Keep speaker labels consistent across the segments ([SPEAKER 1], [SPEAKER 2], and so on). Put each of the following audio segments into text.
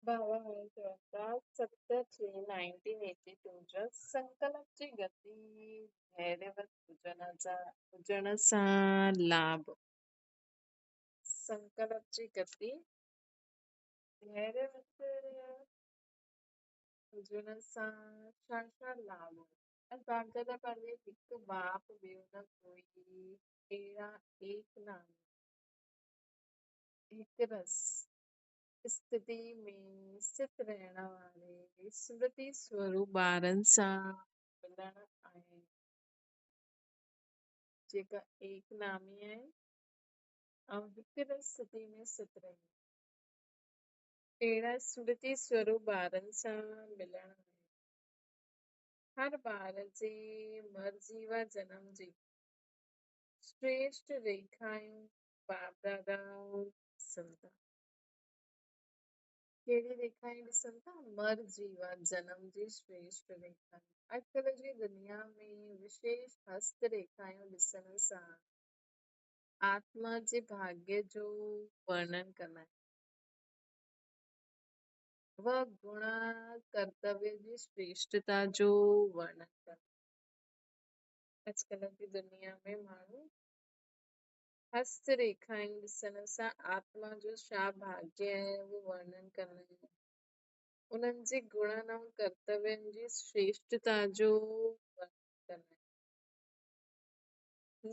[SPEAKER 1] बाबा चौथा 7/3/1982 च्या संकलनाची गती धैर्यवत उजळण्याचा लाभ. संकलनाची गती धैर्यवत उजळण्याचा लाभ. भारताला पहले एक बाप बेवना कोई तेरा एक नाम एक रस स्थिति में स्थित रहने वाले स्मृति स्वरूप बारंसा मिलन आहे जेका एक नामी आहे ऐं हिक स्थिति में स्थित रहे अहिड़ा स्मृति स्वरूप ॿारनि सां मिलण आहे हर ॿार जे मर्ज़ीवा जनम जी श्रेष्ठ रेखायूं बाप दादा ॾिसनि था कहिड़ी रेखाएं ॾिसनि था मर्ज़ीवा जनम जी श्रेष्ठ रेखायूं अॼुकल्ह जी दुनिया में विशेष हस्त रेखायूं ॾिसण सां आत्मा जे भाग्य जो वर्णन कंदा आहिनि वह गुण कर्तव्य जी श्रेष्ठता जो वर्णन कंदा अॼुकल्ह जी दुनिया में माण्हू हस्त रेखाएं ॾिसण सां आत्मा जो छा भाग्य आहे उहो वर्णन कंदा आहिनि उन्हनि जे गुणनि ऐं कर्तव्यनि जी श्रेष्ठता जो वर्णन कंदा आहिनि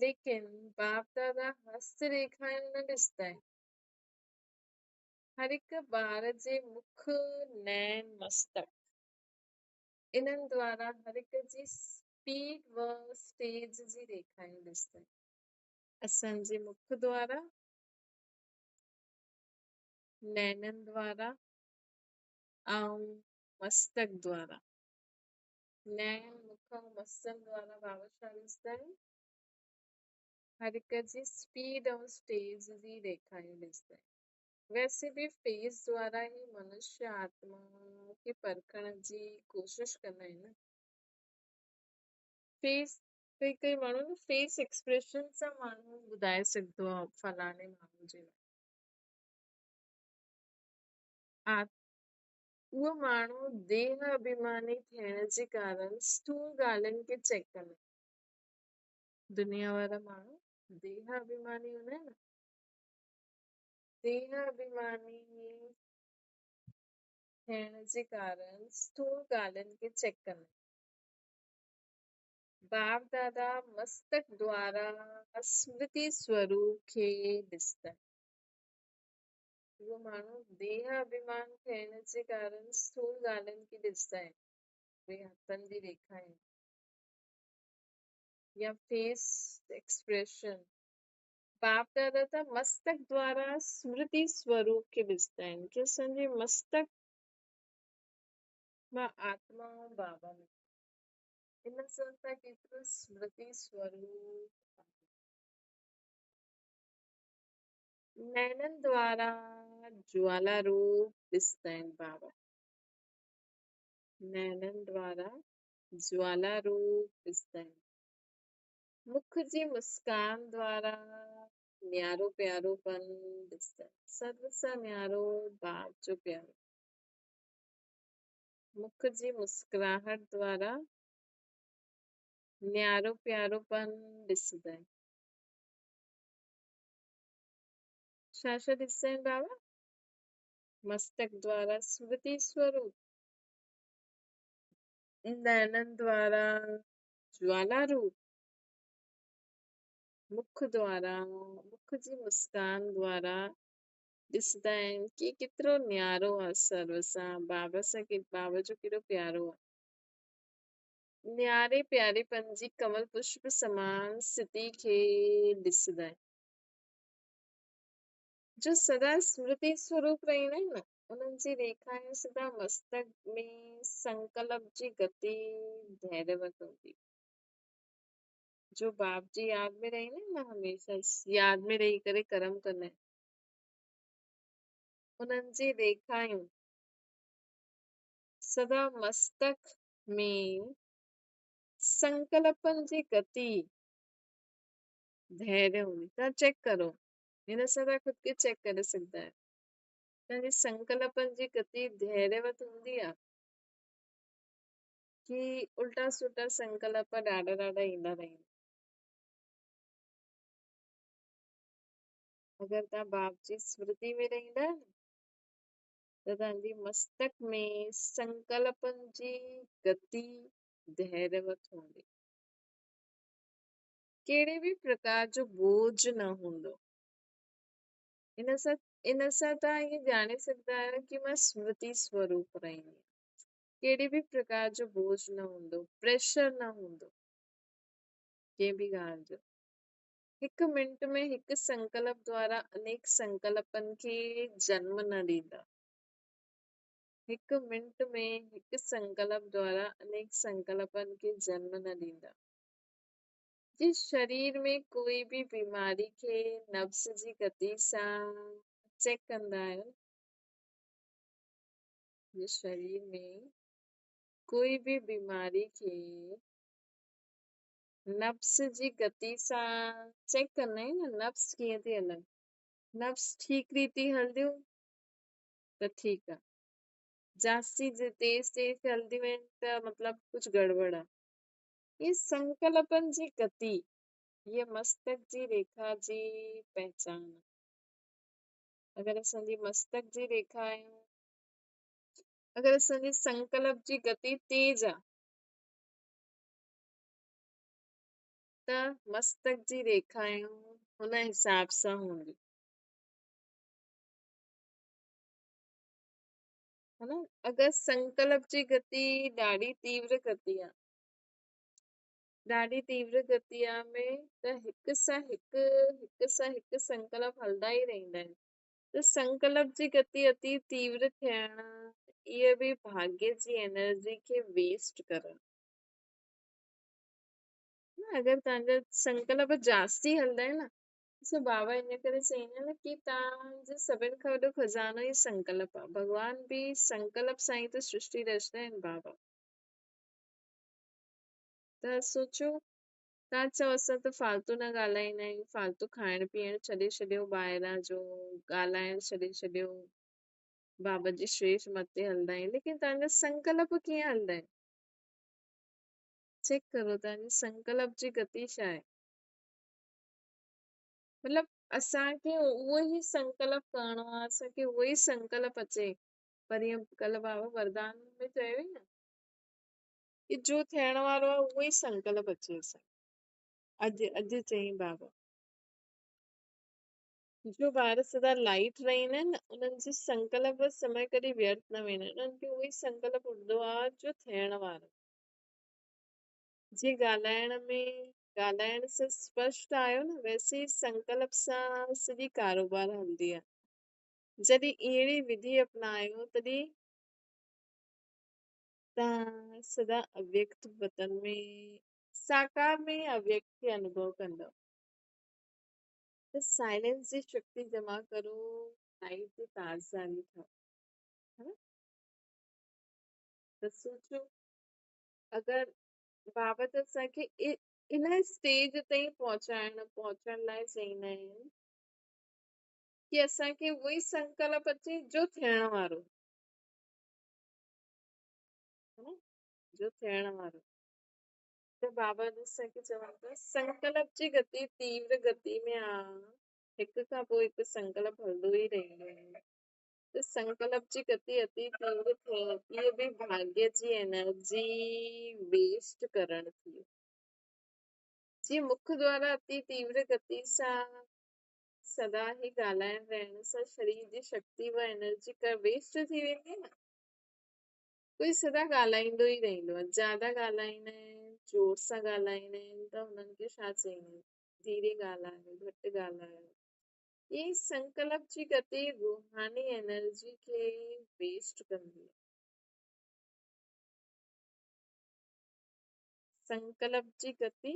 [SPEAKER 1] लेकिन बाप दादा हस्त रेखाएं न ॾिसंदा आहिनि हर हिक ॿार जे मुख नैन मस्तक इन्हनि द्वारा हर हिक जी स्पीड व स्टेज जी रेखाएं ॾिसंदा आहिनि असांजे मुख द्वारा नैननि द्वारा ऐं मस्तक द्वारा नैन मुख ऐं मस्तक द्वारा बाबा छा ॾिसंदा आहिनि हर हिक जी स्पीड ऐं स्टेज जी रेखाएं ॾिसंदा आहिनि वैसे भी फेस द्वारा ही मनुष्य आत्मा खे परखण जी कोशिश कंदा आहिनि न फेस कई कई माण्हू न फेस एक्सप्रेशन सां माण्हू ॿुधाए सघंदो आहे फलाणे माण्हू जे लाइ उहो माण्हू देह अभिमानी थियण जे कारण स्थूल ॻाल्हियुनि खे चेक कंदा आहिनि दुनिया वारा माण्हू देह अभिमानी हूंदा आहिनि न देह अभिमानी थियण जे कारण स्थूल ॻाल्हियुनि खे चेक कंदा आहिनि बाप दादा मस्तक द्वारा स्मृति स्वरूप खे ॾिसंदा आहिनि उहो माण्हू देह अभिमान थियण जे कारण स्थूल ॻाल्हियुनि खे ॾिसंदा आहिनि उहे हथनि जी रेखा आहिनि या फेस एक्सप्रेशन बाप दादा त मस्तक द्वारा स्मृति स्वरूप खे ॾिसंदा आहिनि कि असांजे मस्तक मां आत्मा ऐं बाबा में इन सां त केतिरो स्मृति स्वरूप नैननि द्वारा ज्वाला रूप ॾिसंदा आहिनि बाबा नैननि द्वारा ज्वाला रूप ॾिसंदा आहिनि मुख जी मुस्कान द्वारा न्यारो प्यारोपन ॾिसंदा आहिनि सर्व सां न्यारो बाप जो प्यारो मुख जी मुस्कुराहट द्वारा न्यारो प्यारोपन ॾिसंदा आहिनि छा छा ॾिसंदा आहिनि बाबा मस्तक द्वारा स्मृति स्वरूप नैननि द्वारा ज्वाला रूप मुख द्वारा मुख जी मुस्कान द्वारा ॾिसंदा आहिनि कि केतिरो न्यारो आहे सर्व सां बाबा सां बाबा जो केॾो प्यारो आहे न्यारे प्यारेपन जी कमल पुष्प समान स्थिति खे ॾिसंदा आहिनि जो सदा स्मृति स्वरूप रहंदा आहिनि न उन्हनि जी रेखाएं सदा मस्तक में संकल्प जी गति धैर्यवत हूंदी जो बाप जी याद में रहंदा आहिनि न हमेशा याद में रही करे कर्म कंदा आहिनि उन्हनि जी रेखायूं सदा मस्तक में संकल्पन जी गति धैर्य हूंदी तव्हां चेक करो हिन सां तव्हां खुद खे चेक करे सघंदा आहियो तव्हांजे संकल्पनि जी गति धैर्यवत हूंदी आहे कि उल्टा सुल्टा संकल्प ॾाढा ॾाढा ईंदा रहनि। अगरि तव्हां बाप जी स्मृति में रहंदा न त तव्हांजी मस्तक में संकल्पनि जी गति धैर्यवत हूंदी। कहिड़े बि प्रकार जो बोझ न हूंदो। इन सां तव्हां इएं ॼाणे सघंदा आहियो कि मां स्मृति स्वरूप रहंदी आहियां। कहिड़े बि प्रकार जो बोझ न हूंदो, प्रेशर न हूंदो कंहिं बि ॻाल्हि जो। हिकु मिंट में हिकु संकल्प द्वारा अनेक संकल्पनि खे जन्म न ॾींदा। हिकु मिंट में हिकु संकल्प द्वारा अनेक संकल्पनि खे जन्म न ॾींदा। जिस शरीर में कोई भी बीमारी खे नब्ज़ जी गति सां चेक कंदा आहियो, जिस शरीर में कोई भी बीमारी खे नब्ज़ जी गति सां चेक कंदा आहियूं न, नब्ज़ कीअं थी हलनि। नब्ज़ ठीक रीति हलंदियूं त ठीकु आहे, जास्ती तेज तेज हलंदियूं आहिनि त मतिलबु कुझु गड़बड़ आहे। ये संकल्पनि जी गति, ये मस्तक जी रेखा जी पहचान आहे। अगरि असांजी मस्तक जी रेखा आहियूं, अगरि असांजी संकल्प जी गति तेज आहे त मस्तक जी रेखायूं हुन हिसाब सां हूंदियूं, है न। अगरि संकल्प जी गति ॾाढी तीव्र गति आहे, ॾाढी तीव्र गति में त हिक सां हिकु संकल्प हलंदा ई रहंदा आहिनि। त संकल्प जी गति अति तीव्र थियण, इहे बि भाग्य जी एनर्जी खे वेस्ट करण। अगरि तव्हांजा संकल्प जास्ती हलंदा आहिनि न, सो बाबा इन करे चईंदा आहिनि कि तव्हांजो सभिनि खां वॾो खज़ानो ई संकल्प आहे। भॻवान बि संकल्प सां ई त सृष्टि रचंदा आहिनि बाबा। त सोचो, तव्हां चओ असां त फालतू न ॻाल्हाईंदा आहियूं, फालतू खाइण पीअण छॾे छॾियो, ॿाहिरां जो ॻाल्हाइण छॾे छॾियो, बाबा जी श्रेष्ठ मथे हलंदा आहियूं, लेकिन तव्हांजा संकल्प कीअं हलंदा आहिनि? चेक करो तव्हांजी संकल्प जी गति छा आहे। मतलब असांखे उहो ई संकल्प करणो आहे, असांखे उहो ई संकल्प अचे। पर ईअं कल्ह बाबा वरदान में चयो ई न कि जो थियण वारो आहे उहो ई संकल्प अचे असांखे। अॼु चईं बाबा, जो ॿार सदा लाइट रहंदा आहिनि न, उन्हनि जी संकल्प समय कॾहिं व्यर्थ न वेंदा आहिनि। उन्हनि खे उहो ई संकल्प हूंदो आहे जो थियण वारो। जीअं ॻाल्हाइण सां स्पष्ट आयो न, वैसे ई संकल्प सां सॼी कारोबार हलंदी आहे। जॾहिं अहिड़ी विधि अपनायो तॾहिं तव्हां सदा अव्यक्त वतन में, साकार में अव्यक्त खे अनुभव कंदव। त साइलेंस जी शक्ति जमा करो, लाइट जी ताज़गी ठाहो, है न। त सोचो, अगरि बाबा त असांखे इन स्टेज ताईं पहुचण लाइ चईंदा आहिनि कि असांखे उहो ई संकल्प अचे जो थियण वारो, है न, जो थियण वारो। त बाबा असांखे चवनि था संकल्प जी गति तीव्र गति में आ, हिक खां पोइ हिकु संकल्प हलंदो ई रहंदो आहे। त संकल्प जी गति अति तीव्र थिए, इहे बि भाग्य जी एनर्जी वेस्ट करण थी। जीअं मुख द्वारा अति तीव्र गति सां सदा ही ॻाल्हाइण रहण सां शरीर जी शक्ति व एनर्जी वेस्ट थी वेंदी न। कोई सदा ॻाल्हाईंदो ई रहंदो आहे, ज्यादा ॻाल्हाईंदा आहिनि, जोर सां ॻाल्हाईंदा आहिनि त हुननि खे छा चईंदा आहिनि, धीरे ॻाल्हायो, घटि ॻाल्हायो। ये संकल्प जी गति रूहानी एनर्जी खे वेस्ट कंदी आहे। संकल्प जी गति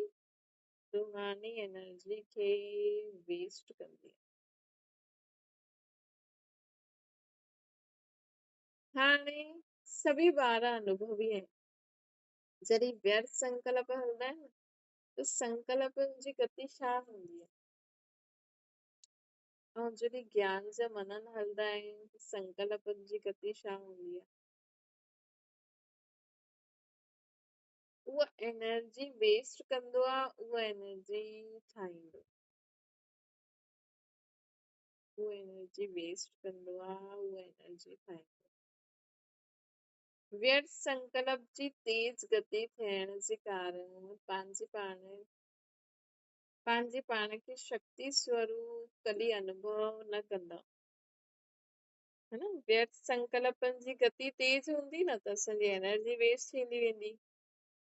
[SPEAKER 1] रूहानी एनर्जी खे वेस्ट कंदी आहे। हाणे सभी ॿार अनुभवी आहिनि, जॾहिं व्यर्थ संकल्प हलंदा आहिनि न, त संकल्पनि जी गति छा हूंदी आहे। ऐं जॾहिं ज्ञान जा मनन हलंदा आहिनि त संकल्पनि जी गति छा हूंदी आहे? उहा एनर्जी वेस्ट कंदो आहे, उहा एनर्जी ठाहींदो। उहा एनर्जी वेस्ट कंदो आहे, उहा एनर्जी ठाहींदो। व्यर्थ संकल्प जी तेज गति थियण जे कारण पंहिंजे पाण खे शक्ति स्वरूप कॾहिं अनुभव न कंदा। है न, व्यर्थ संकल्पनि जी गति तेज हूंदी न त असांजी एनर्जी वेस्ट थींदी वेंदी,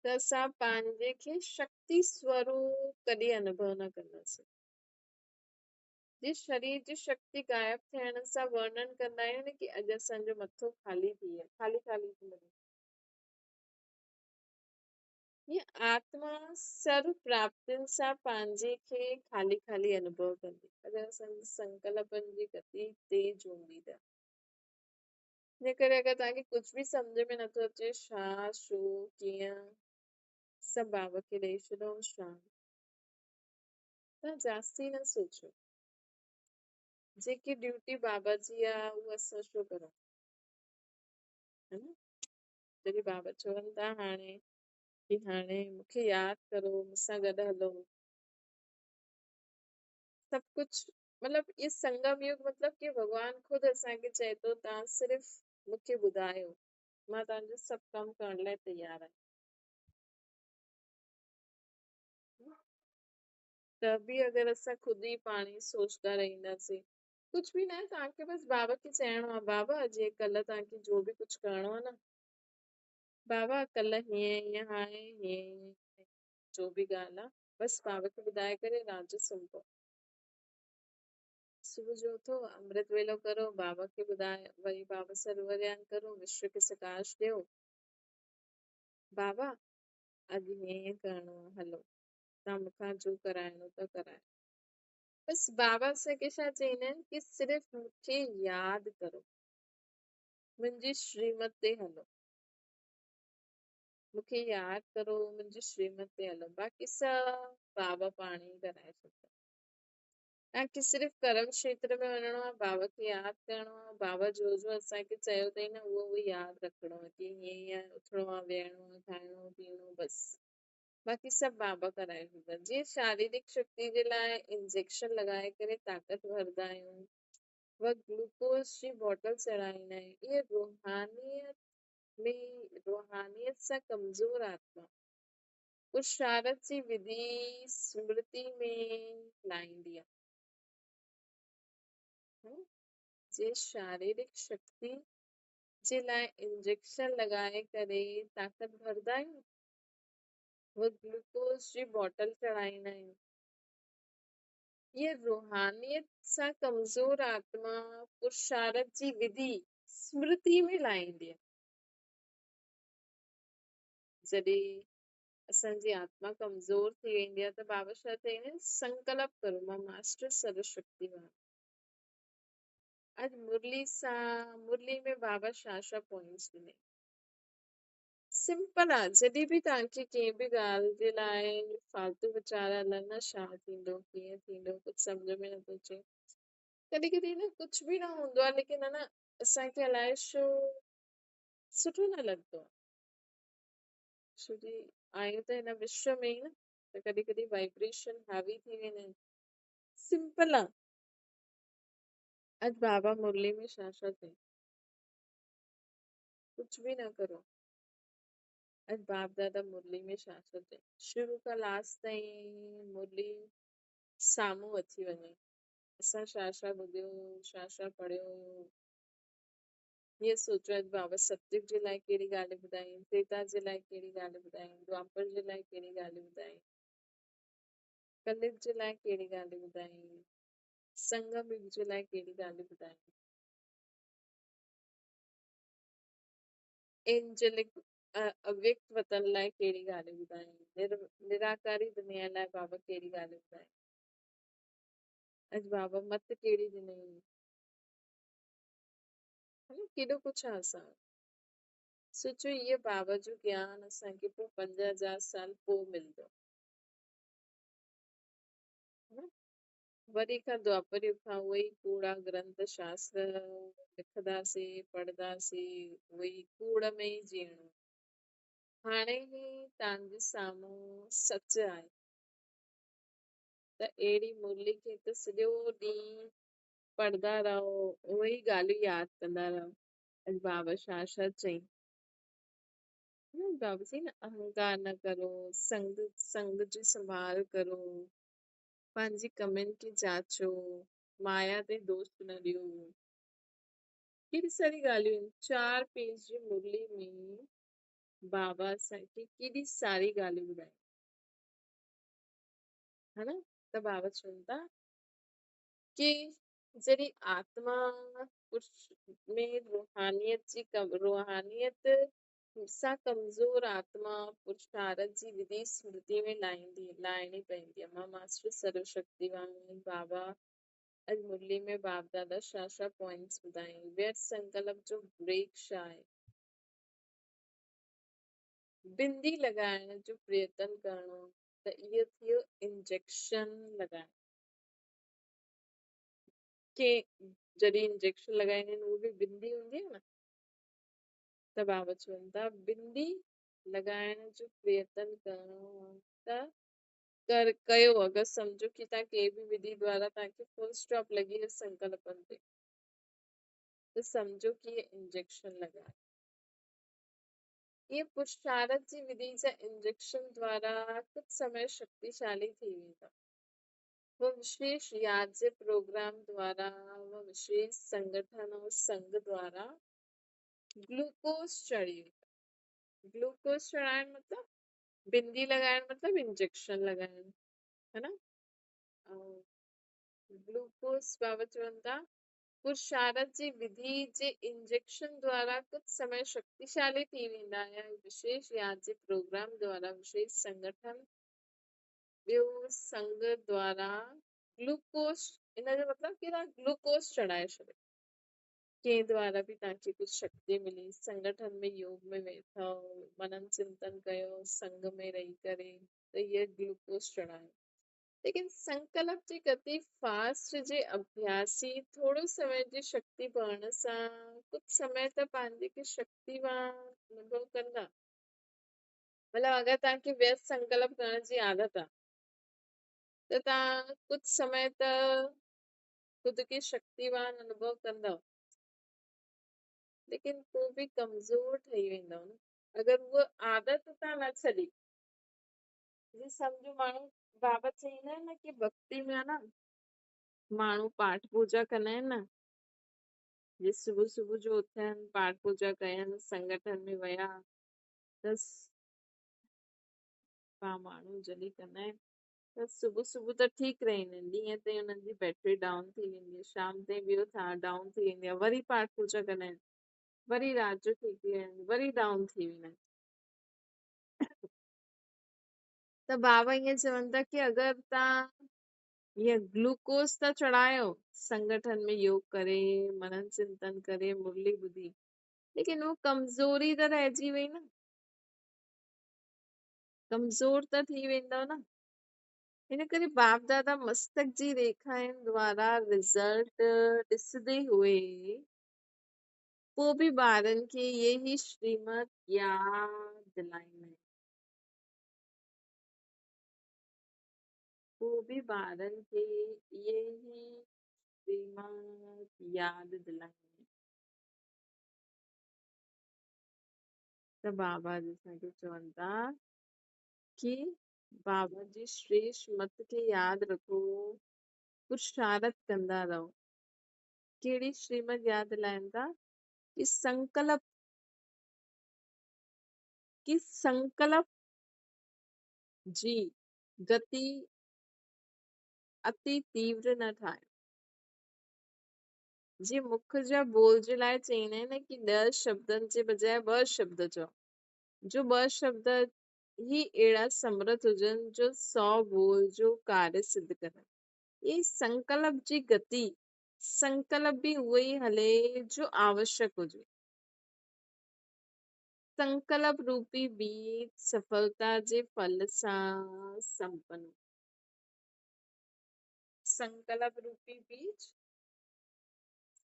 [SPEAKER 1] त असां पंहिंजे खे शक्ति स्वरूप कॾहिं अनुभव न कंदासीं। जे शरीर जी शक्ति गायब थियण सां वर्णन कंदा आहियूं न कि अॼु असांजो मथो ख़ाली थी वियो, ख़ाली ख़ाली थी लॻे। ये आत्मा सर्व प्राप्तियुनि सां पंहिंजे खे ख़ाली ख़ाली अनुभव कंदी अगरि असांजी संकल्पनि जी गति तेज हूंदी त। इन करे अगरि तव्हांखे कुझु बि सम्झ में नथो अचे छा छो कीअं, सभु बाबा खे ॾेई छॾो शांत। तव्हां जास्ती न सोचो, जेकी ड्यूटी बाबा जी आहे उहा असां छो करूं, है न। जॾहिं बाबा चवनि था हाणे कि हाणे मूंखे यादि करो, मूंसां गॾु हलो, सभु कुझु मतलब ये संगम युग मतलब कि भगवान ख़ुदि असांखे चए थो तव्हां सिर्फ़ु मूंखे ॿुधायो, मां तव्हांजो सभु कमु करण लाइ तयार आहियां। त बि अगरि असां ख़ुदि ई पाण ई सोचंदा रहंदासीं, कुझु बि न, तव्हांखे बसि बाबा खे चइणो आहे बाबा जीअं कल्ह तव्हांखे जो बि कुझु करिणो आहे न, बाबा कल्ह हीअं हीअं हाणे हीअं जो बि ॻाल्हि आहे बसि बाबा खे ॿुधाए करे राति जो सुम्ही पओ। सुबुह जो उथो, अमृत वेलो करो, बाबा खे ॿुधाए, वरी बाबा सां रूबरू करो, विश्व खे सकाश ॾियो, बाबा अॼु हीअं करिणो आहे, हलो तव्हां मूंखां जो कराइणो त करायो। बसि बाबा असांखे छा चईंदा आहिनि कि सिर्फ़ु मूंखे यादि करो, मुंहिंजी श्रीमत ते हलो, मूंखे यादि करो, मुंहिंजी श्रीमत ते हलो, बाक़ी सभु बाबा पाण ई कराए छॾींदा। तव्हांखे सिर्फ़ु कर्म क्षेत्र में वञिणो आहे, बाबा खे यादि करिणो आहे, बाबा जो जो असांखे चयो अथई न उहो उहो यादि रखिणो आहे कि हीअं हीअं उथिणो आहे, वेहणो आहे, खाइणो पीअणो, बसि बाक़ी सभु बाबा कराए ॾींदा। जीअं शारीरिक शक्ति जे लाइ इंजेक्शन लॻाए करे ताक़त भरदा आहियूं, व ग्लूकोस जी बॉटल चढ़ाईंदा आहियूं, इहे रूहानियत सां कमज़ोर आत्मा पुरुषारथ जी विधि स्मृति में लाहींदी आहे। जे शारीरिक शक्ति जे लाइ इंजेक्शन लॻाए करे ताक़त भरदा आहियूं, वो ग्लूकोस जी बॉटल चढ़ाईंदा आहियूं, ये रूहानियत सां कमज़ोर आत्मा पुरुषारथ जी विधि स्मृति में लाहींदी आहे। जॾहिं असांजी आत्मा कमज़ोर थी वेंदी आहे त बाबा छा चईंदा आहिनि, संकल्प करो मां मास्टर सर्वशक्तिमान। अॼु मुरली में बाबा छा छा पॉइंट्स ॾिनई, सिंपल आहे। जॾहिं बि तव्हांखे कंहिं बि ॻाल्हि जे लाइ फालतू वीचार हलनि न, छा थींदो कीअं थींदो कुझु सम्झ में नथो अचे, कॾहिं कॾहिं न कुझु बि न हूंदो आहे, लेकिन है न असांखे अलाए छो सुठो न लॻंदो आहे, छोजी आहियूं त हिन विश्व में ई न, त कॾहिं कॾहिं वाइब्रेशन हावी थी वेंदा आहिनि। सिंपल आहे। अॼु बाबा मुरली में छा छा चई, कुझु बि न करो। अॼु बाप दादा मुरली में छा छा चई, शुरू खां लास्ट ताईं मुरली साम्हूं अची वञे, असां छा छा ॿुधियो, छा छा पढ़ियो हुयो, हीअं सोचो अॼु बाबा सतयुग जे लाइ कहिड़ी ॻाल्हि ॿुधाई, त्रेता जे लाइ कहिड़ी ॻाल्हि ॿुधाई, द्वापर जे लाइ कहिड़ी ॻाल्हि ॿुधाई, कलयुग जे लाइ कहिड़ी ॻाल्हि ॿुधाई, संगम युग जे लाइ कहिड़ी ॻाल्हि ॿुधाई, एंजेलिक अव्यक्त वतन लाइ कहिड़ी ॻाल्हि ॿुधाई, निराकारी दुनिया लाइ बाबा कहिड़ी ॻाल्हि ॿुधाई, अॼु बाबा मत कहिड़ी ॾिनई, केॾो कुझु आहे असां सोचो, इहे बाबा जो ज्ञान असांखे पोइ 5000 साल पोइ मिलंदो, वरी खां द्वापर युग खां उहे ई कूड़ा ग्रंथ शास्त्र लिखंदासीं पढ़ंदासीं उहे ई कूड़ में ई जीअणो। हाणे ही तव्हांजे साम्हूं सच आहे त अहिड़ी मुरली खे त सॼो ॾींहुं पढ़ंदा रहो उहे ई ॻाल्हियूं यादि कंदा रहो। अॼु बाबा छा छा चई बाबा जी न अहंकार न करो संग जी संभाल करो पंहिंजी कमियुनि खे जाचो माया ते दोष न ॾियो केॾी सारी ॻाल्हियूं आहिनि 4 पेज जी मुरली में बाबा असांखे केॾी सारी ॻाल्हियूं ॿुधाई है न त बाबा चवनि था कि जॾहिं आत्मा में रूहानियत सां कमज़ोर आत्मा पुरुषारथ जी विधि स्मृति में लाइणी पवंदी आहे। मां मास्टर सर्वशक्तिवान बाबा अॼु मुरली में बाप दादा छा छा पॉइंट्स ॿुधायईं व्यर्थ संकल्प जो ब्रेक छा आहे बिंदी लॻाइण जो प्रयत्न करणो त इहो थियो इंजेक्शन लॻाइण के जॾहिं इंजेक्शन लॻाईंदा आहिनि उहो बि बिंदी हूंदी आहे न त बाबा चवनि था बिंदी लॻाइण जो प्रयत्न करणो त कयो अगरि सम्झो कि तव्हां कंहिं बि विधि द्वारा तव्हांखे फुल स्टॉप लॻी वियो संकल्पनि ते त सम्झो कि इंजेक्शन लॻाए ये पुरुषारथ जी विधि जा इंजेक्शन द्वारा कुछ समय शक्तिशाली थी वेंदा वो विशेष याद जे प्रोग्राम द्वारा वो विशेष संगठन और संघ द्वारा ग्लूकोज चढ़ी ग्लूकोज चढ़ाइण मतलब बिंदी लॻाइण मतलब इंजेक्शन लॻाइण है न ग्लूकोज बाबा चवनि था पुरुषारथ जी विधि जे इंजेक्शन द्वारा कुछ समय शक्तिशाली थी वेंदा ऐं विशेष याद जे प्रोग्राम द्वारा विशेष संगठन ॿियो संघ द्वारा ग्लूकोज इन जो मतलब कि तव्हां ग्लूकोज चढ़ाए छॾियो कंहिं द्वारा बि तव्हांखे कुझु शक्ति मिली संगठन में योग में वेठो मनन चिंतन कयो संग में रही करे त इहे ग्लूकोज चढ़ायो लेकिन संकल्प जी गति फास्ट जे अभ्यासी थोरो समय जी शक्ति पढ़ण सां कुझु समय त पंहिंजे खे शक्तिवान अनुभव कंदा मतिलबु अगरि तव्हांखे व्यस्त संकल्प करण जी आदत आहे त तव्हां कुझु समय त ख़ुदि खे शक्तिवान अनुभव कंदव लेकिन पोइ बि कमज़ोर ठही वेंदव न अगरि उहा आदत तव्हां न छॾी जीअं सम्झो माण्हू बाबा चईंदा आहिनि न कि भक्ति में आहे न माण्हू पाठ पूजा कंदा आहिनि न जीअं सुबुह सुबुह जो उथियनि पाठ पूजा कयनि संगठन में विया त माण्हू जॾहिं कंदा आहिनि त सुबुह सुबुह त ठीकु रहंदा आहिनि ॾींहं ताईं हुननि जी बैटरी डाउन थी वेंदी आहे शाम ताईं ॿियो डाउन थी वेंदी आहे वरी पाठ पूजा कंदा आहिनि वरी राति जो ठीकु थी वेंदा आहिनि वरी डाउन थी वेंदा आहिनि त बाबा ईअं चवनि था कि अगरि तव्हां ईअं ग्लूकोज था चढ़ायो संगठन में योग करे मनन चिंतन करे मुरली ॿुधी लेकिन वो कमज़ोरी त रहिजी वई न कमज़ोर त थी वेंदव न हिन करे बाप दादा मस्तक जी रेखाउनि द्वारा रिज़ल्ट ॾिसंदे हुए पोइ बि ॿारनि खे इहे ई श्रीमत यादि दिलाईंदा आहिनि पोइ बि ॿारनि खे इहे ई श्रीमत यादि दिलाईंदा आहिनि त बाबा जी असांखे चवनि था कि बाबा जी श्रेष्ठ मत खे यादि रखो पुरुषारथ कंदा रहो कहिड़ी श्रीमत यादि दिलाइनि था कि संकल्प जी गति अति तीव्र न ठाहे जीअं मुख जा बोल जे लाइ चईंदा आहिनि न कि 10 शब्दनि जे बजाए 2 शब्द चओ जो 2 शब्द ही अहिड़ा समर्थ हुजनि जो 100 बोल जो कार्य सिद्ध करनि ये संकल्प जी गति संकल्प बि उहो ई हले जो आवश्यक हुजे संकल्प रूपी बीज सफलता जे फल सां संपन्न संकल्प रूपी बीज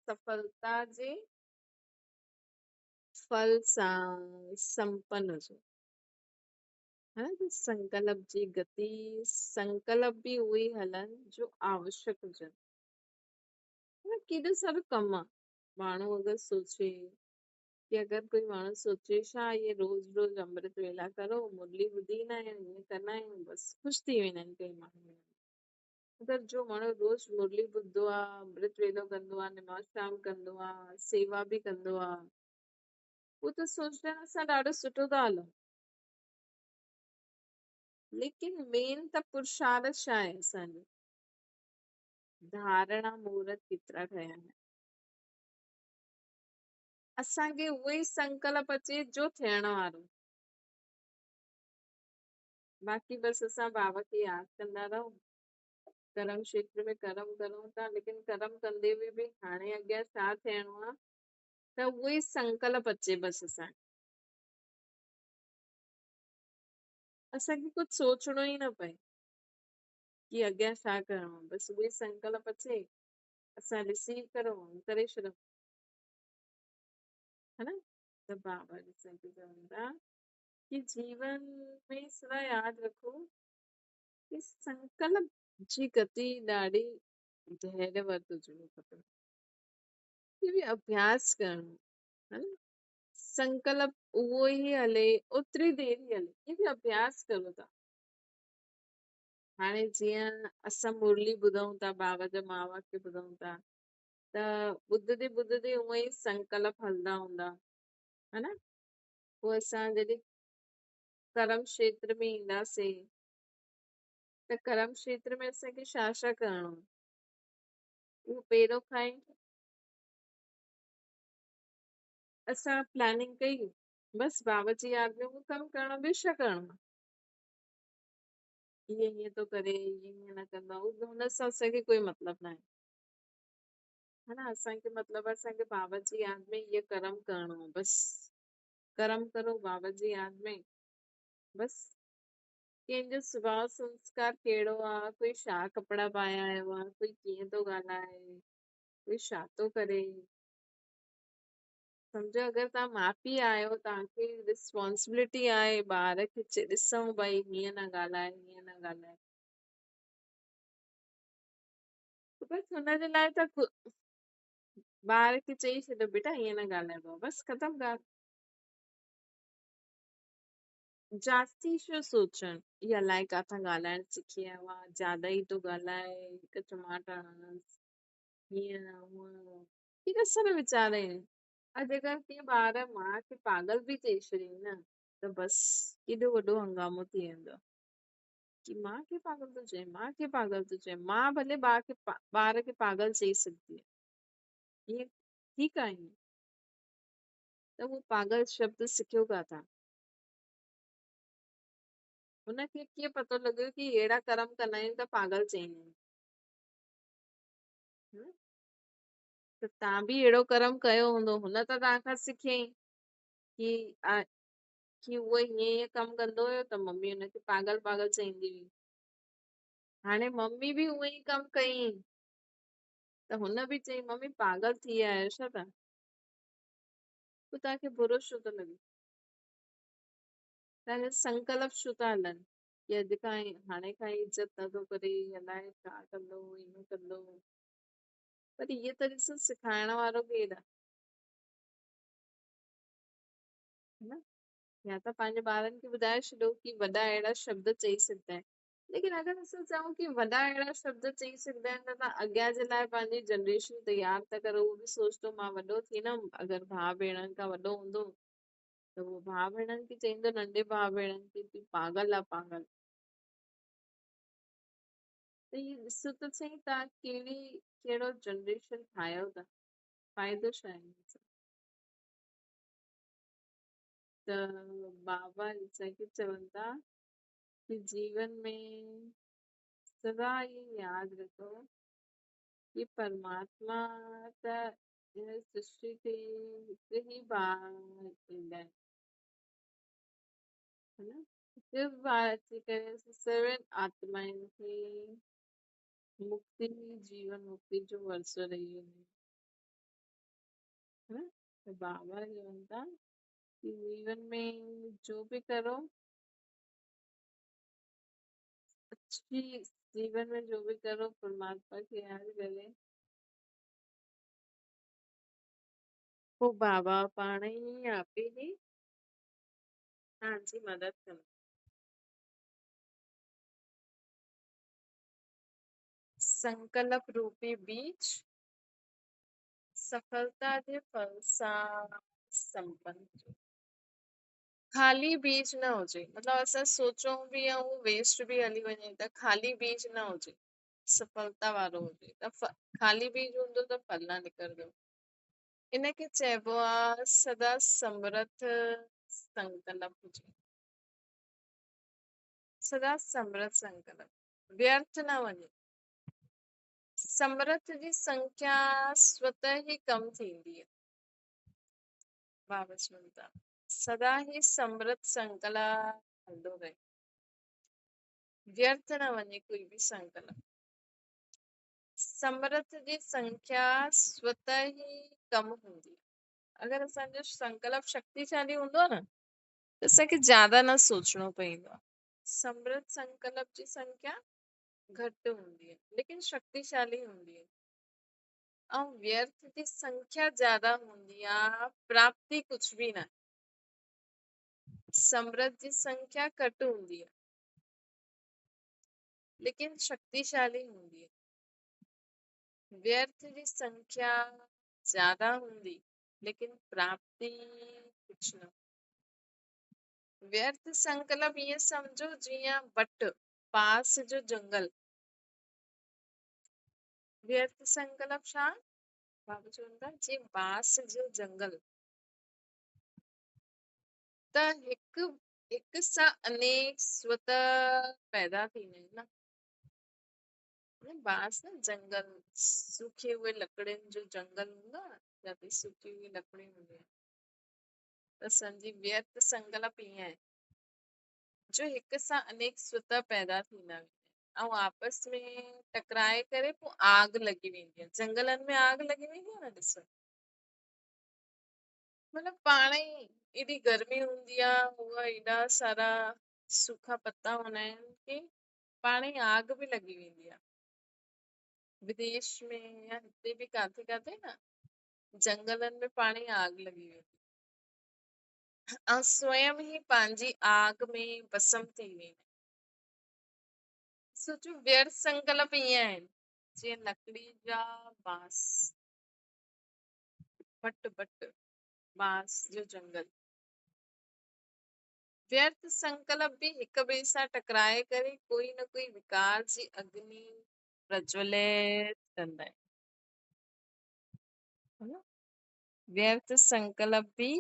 [SPEAKER 1] सफलता जे फल सां संपन्न हुजे। है न, संकल्प जी गति, संकल्प भी उहे ई हलनि जो आवश्यक हुजनि। है न, केॾो सारो कमु आहे। माण्हू अगरि सोचे कि अगरि कोई माण्हू सोचे छा ये रोज रोज अमृत वेला करो, मुरली ॿुधी ईंदा आहियूं, ईअं कंदा आहियूं, बसि ख़ुशि थी वेंदा आहिनि कई माण्हू। अगरि जो माण्हू रोज मुरली ॿुधंदो आहे, अमृत वेलो कंदो आहे, निमाज़ कंदो आहे, सेवा बि कंदो आहे, हू त सोचदा आहिनि असां ॾाढो सुठो था हलूं। लेकिन मेन त पुरुषार्थ छा आहे असांजो? धारणा मुहूर्त केतिरा ठहिया आहिनि। असांखे उहो ई संकल्प अचे जो थियण वारो। बाक़ी बसि असां बाबा खे यादि कंदा रहूं, कर्म क्षेत्र में कर्म करूं था, लेकिन कर्म कंदे हुए बि हाणे अॻियां छा थियणो आहे त उहो ई संकल्प अचे बसि असांखे कुझु सोचणो ई न पए कि अॻियां छा करिणो आहे, बसि उहो ई संकल्प अचे, असां रिसीव करूं ऐं करे छॾूं। है न, त बाबा असांखे चवनि था कि जीवन में सदा यादि रखो कि संकल्प जी गति ॾाढी धैर्यवत हुजणो खपे। ये बि अभ्यास करणो है न, संकल्प उहो ई हले, ओतिरी देर ई हले, ये बि अभ्यास करो था। हाणे जीअं असां मुरली ॿुधूं था, बाबा जा मां वाक्य ॿुधूं था, त ॿुधंदे ॿुधंदे उहे ई संकल्प हलंदा हूंदा, है न। पोइ असां जॾहिं कर्म क्षेत्र में ईंदासीं त कर्म क्षेत्र में असांखे छा छा करणो आहे, उहो पहिरियों खां ई असां प्लानिंग कई, बसि बाबा जी यादि में उहो कमु करणो, ॿियो छा करणो आहे। ईअं ईअं थो करे, ईअं न कंदो आहे, हुन सां असांखे कोई मतिलबु न आहे। है न, असांखे मतिलबु आहे असांखे बाबा जी यादि में इहो कर्म करणो आहे, बसि कर्म करो बाबा जी यादि में, बसि। कंहिंजो स्वभाव संस्कार कहिड़ो आहे, कोई छा कपिड़ा पाए आयो आहे, कोई कीअं थो ॻाल्हाए, कोई छा थो करे, सम्झो अगरि तव्हां माउ पीउ आहियो, तव्हांखे रिस्पॉन्सिबिलिटी आहे ॿार खे ॾिसूं भई हीअं न ॻाल्हाए, हीअं न ॻाल्हाए, त बसि हुनजे लाइ त ॿार खे चई छॾियो बेटा हीअं न ॻाल्हाइबो आहे, बसि ख़तमु ॻाल्हि। जास्ती छो सोचण, इहा अलाए किथां ॻाल्हाइण सिखी आयो आहे, ज्यादा ई थो ॻाल्हाए, हिकु टमाटा हणसि, हीअं हूअं, केॾा सारा वीचार आहिनि। अॼुकल्ह कीअं ॿार माउ खे पागल बि चई छॾीनि न, त बसि केॾो वॾो हंगामो थी वेंदो कि माउ खे पागल थो चए, माउ खे पागल थो चए। माउ भले ॿार खे पागल चई सघंदी आहे, ईअं ठीकु आहे, त उहो पागल शब्द सिखियो किथां? हुनखे कीअं पतो लॻियो कि अहिड़ा कर्म कंदा आहियूं त पागल चईंदा आहिनि। त तव्हां बि अहिड़ो कर्म कयो हूंदो, हुन त तव्हां खां सिखियईं कि उहो हीअं हीअं कमु कंदो हुयो त मम्मी हुनखे पागल पागल चईंदी हुई। हाणे मम्मी बि उहो ई कमु कई त हुन बि चई मम्मी पागल थी विया आहियो छा तव्हां? पोइ तव्हांखे बुरो छो थो लॻे? तव्हांजा संकल्प छो था हलनि कि अॼु खां हाणे खां इज़त नथो करे, अलाए छा कंदो, ईअं कंदो। पर इहे त ॾिसो सिखाइण वारो केरु आहे? है न, या त पंहिंजे ॿारनि खे ॿुधाए छॾियो कि वॾा अहिड़ा शब्द चई सघंदा आहिनि। लेकिन अगरि असां चऊं कि वॾा अहिड़ा शब्द चई सघंदा आहिनि त तव्हां अॻियां जे लाइ पंहिंजी जनरेशन तयार था करो। उहो बि सोचंदो मां वॾो थींदमि, अगरि भाउ भेणनि खां वॾो हूंदो त उहो भाउ भेणनि खे चईंदो, नंढे भाउ भेणनि खे, कि पागल आहे पागल। त इहे ॾिसो त सही तव्हां कहिड़ो जनरेशन ठाहियो था, फ़ाइदो छा आहे हिन सां? त बाबा असांखे चवनि था कि जीवन में सदा ये यादि रखो कि परमात्मा त हिन सृष्टि ते हिकु ई बार ईंदा आहिनि, है न। हिकु बार अची करे सभिनि आत्माउनि खे मुक्ति ही जीवन मुक्ति जो वर्ष रही है ना। तो बाबा ये बनता कि जीवन में जो भी करो अच्छी, जीवन में जो भी करो परमात्मा की याद करे। वो बाबा पाण ही आप ही हाँ जी मदद करो। संकल्प रूपी बीज सफलता जे फल सां संपन्न। खाली बीज न हुजे मतलब असां सोचूं बि ऐं वेस्ट बि हली वञे त खाली बीज न हुजे, सफलता वारो हुजे त खाली बीज हूंदो त फल न निकिरंदो। इनखे चइबो आहे सदा समर्थ संकल्प हुजे, सदा समर्थ संकल्प व्यर्थ न वञे। समर्थ जी संख्या स्वतः ही कम थींदी आहे। बाबा चवनि था सदा ही समृद्ध संकल्प हलंदो रहे, व्यर्थ न वञे कोई बि संकल्प। समर्थ जी संख्या स्वतः ही कम हूंदी आहे। अगरि असांजो संकल्प शक्तिशाली हूंदो आहे न त असांखे ज्यादा न सोचणो पवंदो आहे। समृद्ध संकल्प जी संख्या घटि हूंदी आहे लेकिन शक्तिशाली हूंदी आहे। ऐं व्यर्थ जी संख्या ज्यादा हूंदी आहे, प्राप्ति कुझु बि न। समृद्ध जी संख्या घटि हूंदी आहे लेकिन शक्तिशाली हूंदी है। व्यर्थ जी संख्या ज्यादा हूंदी लेकिन प्राप्ति कुछ न। व्यर्थ संकल्प ईअं समझो जीअं वट पास जो जंगल। व्यर्थ संकल्प छा बाबा चवनि था जीअं बांस जो जंगल त हिक सां अनेक स्वतः पैदा थींदा आहिनि न। बांस न जंगल सूखे हुए लकड़ियुनि जो जंगल हूंदो आहे जिते सूखी हुई लकड़ियूं हूंदियूं आहिनि। त सम्झी व्यर्थ संकल्प ईअं आहे जो हिक सां अनेक स्वतः पैदा थींदा आहिनि ऐं आपस में टकराए करे पोइ आग लॻी वेंदी आहे। जंगलनि में आग लॻी वेंदी आहे न ॾिसो, मतलब पाण ई एॾी गर्मी हूंदी आहे उहा एॾा सारा सूखा पत्ता हूंदा आहिनि की पाण ई आग बि लॻी वेंदी आहे। विदेश में या हिते बि काथे काथे न जंगलनि में पाण ई आग लॻी वेंदी ऐं स्वयं ई पंहिंजी आग में भस्म थी वेंदी। सोचो व्यर्थ संकल्प ईअं आहिनि जीअं लकड़ी जा बांस, भट बांस जो जंगल। व्यर्थ संकल्प बि हिक ॿिए सां टकराए करे कोई न कोई विकार जी अग्नि प्रज्वलित कंदा आहिनि। व्यर्थ संकल्प बि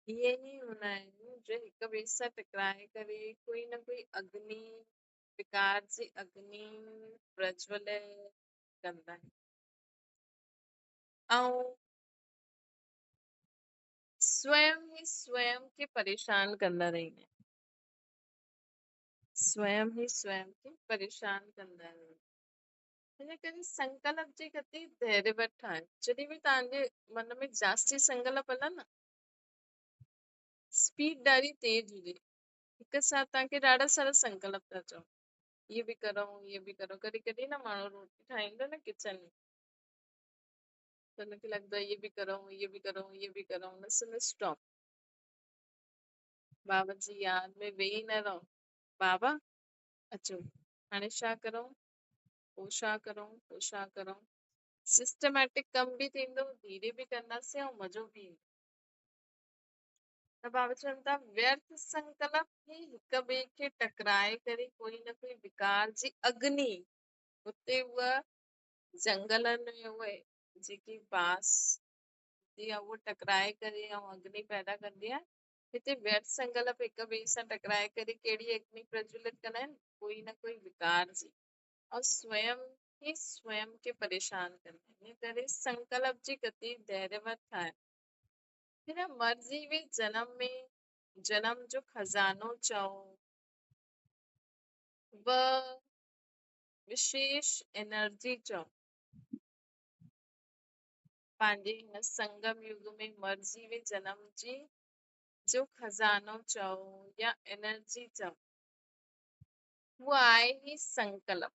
[SPEAKER 1] इहे ई हूंदा आहिनि जो हिक ॿिए सां टकराए करे कोई न कोई अग्नि विकार जी अग्नि प्रज्वलित कंदा आहिनि ऐं स्वयं ही स्वयं खे परेशान कंदा रहंदा आहिनि। स्वयं ही स्वयं खे परेशान कंदा आहिनि। हिन करे संकल्प जे प्रति धैर्य वठ ठाहियो। जॾहिं बि तव्हांजे मन में जास्ती संकल्प हलनि न स्पीड ॾाढी तेज हुजे, हिक साथ तव्हांखे ॾाढा सारा संकल्प था चओ ये भी करूं ये भी करूं। कॾहिं कॾहिं न माण्हू रोटी ठाहींदो न किचन में त हुनखे लॻंदो आहे ये भी करूं ये भी करूं ये भी करूं न सुन स्टॉप। बाबा जी याद में वेही न रहो, बाबा अचो हाणे छा करूं पोइ छा करूं पोइ छा करूं। सिस्टमैटिक कम बि थींदो, धीरे बि कंदासीं ऐं मज़ो बि ईंदो। त बाबा चवनि था व्यर्थ संकल्प ही हिक ॿिए खे टकराए करे कोई न कोई विकार जी अग्नि हुते उहा जंगलनि में उहे जेकी बांस हूंदी आहे उहा टकराए करे ऐं अग्नि पैदा कंदी आहे। हिते व्यर्थ संकल्प हिक ॿिए सां टकराए करे कहिड़ी अग्नि प्रज्वलित कंदा आहिनि कोई न कोई विकार जी और स्वयं ही स्वयं खे परेशान कंदा आहिनि। इन करे संकल्प जी गति धैर्यवत ठाहे हिन मर्ज़ी हुई जन्म में जन्म जो खज़ानो चओ व विशेष एनर्जी चओ, पंहिंजे हिन संगम युग में मर्जी में जन्म जी जो खजानो चओ या एनर्जी चओ, वो आहे ही संकल्प।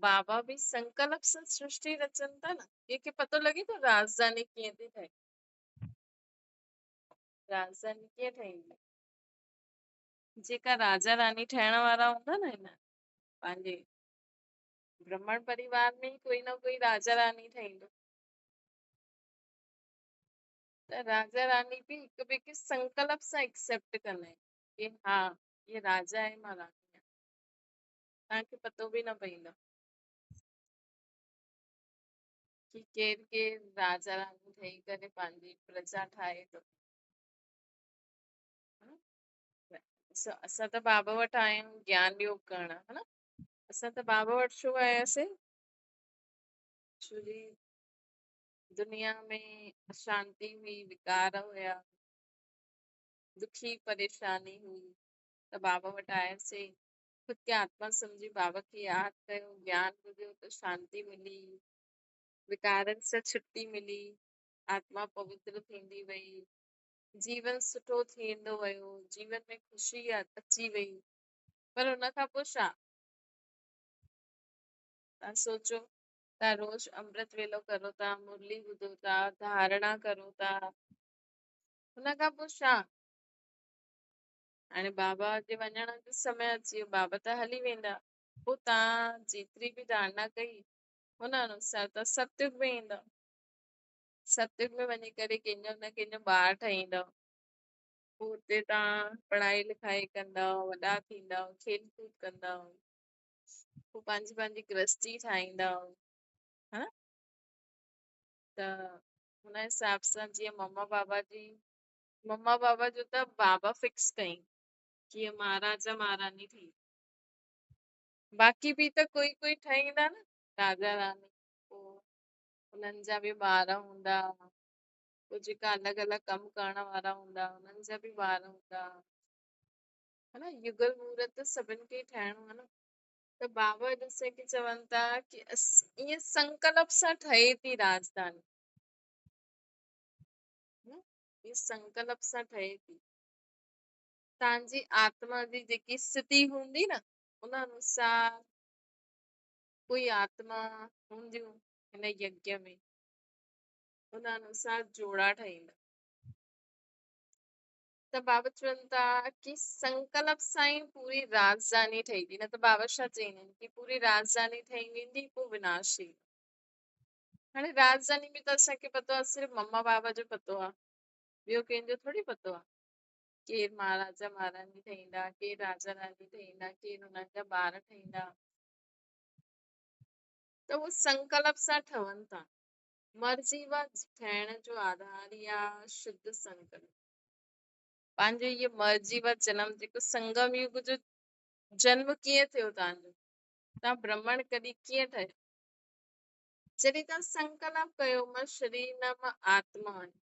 [SPEAKER 1] बाबा भी संकल्प सां सृष्टि रचनि था न। कंहिंखे पतो लॻे थो राजधानी कीअं थी ठहे? राजधानी कीअं ठहींदी? जेका राजा रानी ठहण वारा हूंदा न हिन पंहिंजे ब्राह्मण परिवार में ई कोई न कोई राजा रानी ठहींदो। त राजा रानी भी हिक ॿिए खे संकल्प सां एक्सेप्ट कंदा आहिनि कि हा ये राजा आहे, मां रानी आहियां। तव्हांखे पतो बि न पवंदो कि केरु केरु राजा रानी ठही करे पंहिंजी प्रजा ठाहे थो। हा न? असां त बाबा वटि आया आहियूं ज्ञान योग करण, हा न। असां त बाबा वटि छो आयासीं? छो जी दुनिया में अशांति हुई, विकार हुया, दुखी परेशानी हुई, त बाबा वटि आयासीं। खुद खे आत्मा समझी बाबा खे यादि कयो, ज्ञान ॿुधियो त शांति मिली, विकारनि सां छुट्टी मिली, आत्मा पवित्र थींदी वई, जीवन सुठो थींदो वियो, जीवन में ख़ुशी अची वई। पर हुन खां पोइ छा? तव्हां सोचो, तव्हां रोज अमृत वेलो करो था, मुरली ॿुधो था, धारणा करो था, हुन खां पोइ छा? हाणे बाबा जे वञण जो समय अची वियो, बाबा त हली वेंदा। पोइ तव्हां जेतिरी बि धारणा कई हुन अनुसार तव्हां सतयुग में ईंदव। सतयुग में वञी करे कंहिंजो न कंहिंजो ॿार ठहींदव। पोइ हुते तव्हां पढ़ाई लिखाई कंदव, वॾा थींदव, खेल कूद कंदव, पोइ पंहिंजी पंहिंजी गृहस्थी ठाहींदव, हा न। त हुन हिसाब सां जीअं मम्मा बाबा जो त बाबा फिक्स कईं कि महाराजा महारानी थी। बाक़ी बि त कोई कोई ठहींदा न राजा रानी। पोइ हुननि जा बि ॿार हूंदा, पोइ जेका अलॻि अलॻि कमु करण वारा हूंदा हुननि जा बि ॿार हूंदा, हा न। युगल मुहूर्त त सभिनि खे ई ठाहिणो आहे न। त बाबा ॾिसे की चवनि था कि ईअं संकल्प सां ठहे थी राजधानी, न? ईअं संकल्प सां ठहे थी। तव्हांजी आत्मा जी जेकी स्थिति हूंदी न उन अनुसार कोई आत्मा हूंदियूं हिन यज्ञ में, उन अनुसार जोड़ा ठहींदा। त बाबा चवनि था कि संकल्प सां ई पूरी राजधानी ठहींदी, न त बाबा छा चईंदा आहिनि कि पूरी राजधानी ठही वेंदी पोइ विनाश थी। हाणे राजधानी में त असांखे पतो आहे सिर्फ़ु मम्मा बाबा जो पतो आहे, ॿियो कंहिंजो थोड़ी पतो आहे। केरु महाराजा महारानी ठहींदा, केरु राजा रानी ठहींदा, केरु हुननि जा ॿार ठहींदा। त उहो संकल्प सां ठहनि था। मर्ज़ी ठहिण जो आधार ई आहे शुद्ध संकल्प। पंहिंजो इहो मर्ज़ी जनम जेको संगम युग जो जन्म कीअं थियो तव्हांजो? तव्हां ब्राह्मण कॾहिं कीअं ठहियो? जॾहिं तव्हां संकल्प कयो मां शरीर न मां आत्मा आहियां।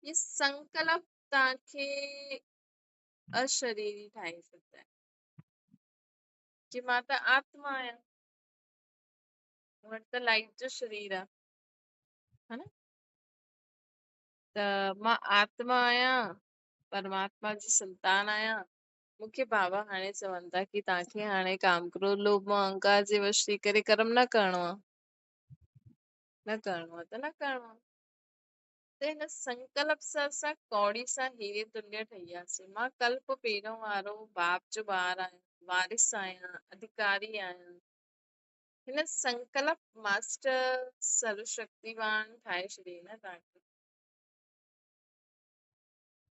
[SPEAKER 1] ये संकल्प तव्हांखे अशरीरी ठाहे सघंदा आहिनि कि मां त आत्मा आहियां, मूं वटि त लाइट जो शरीर आहे, हा न। त मां आत्मा आहियां, परमात्मा जी संतान आहियां। मूंखे बाबा हाणे चवनि था कि तव्हांखे हाणे काम, क्रोध, लोभ, मोह, अहंकार जे वश थी करे कर्म न करणो आहे। न करणो आहे त न करणो आहे। त हिन संकल्प सां असां कौड़ी सां हीरे तुल्य ठही वियासीं। मां कल्प पहिरियों वारो बाप जो ॿार आहियां, वारिस आहियां, अधिकारी आहियां। हिन संकल्प मास्टर सर्वशक्तिवान ठाहे छॾियईं न तव्हांखे।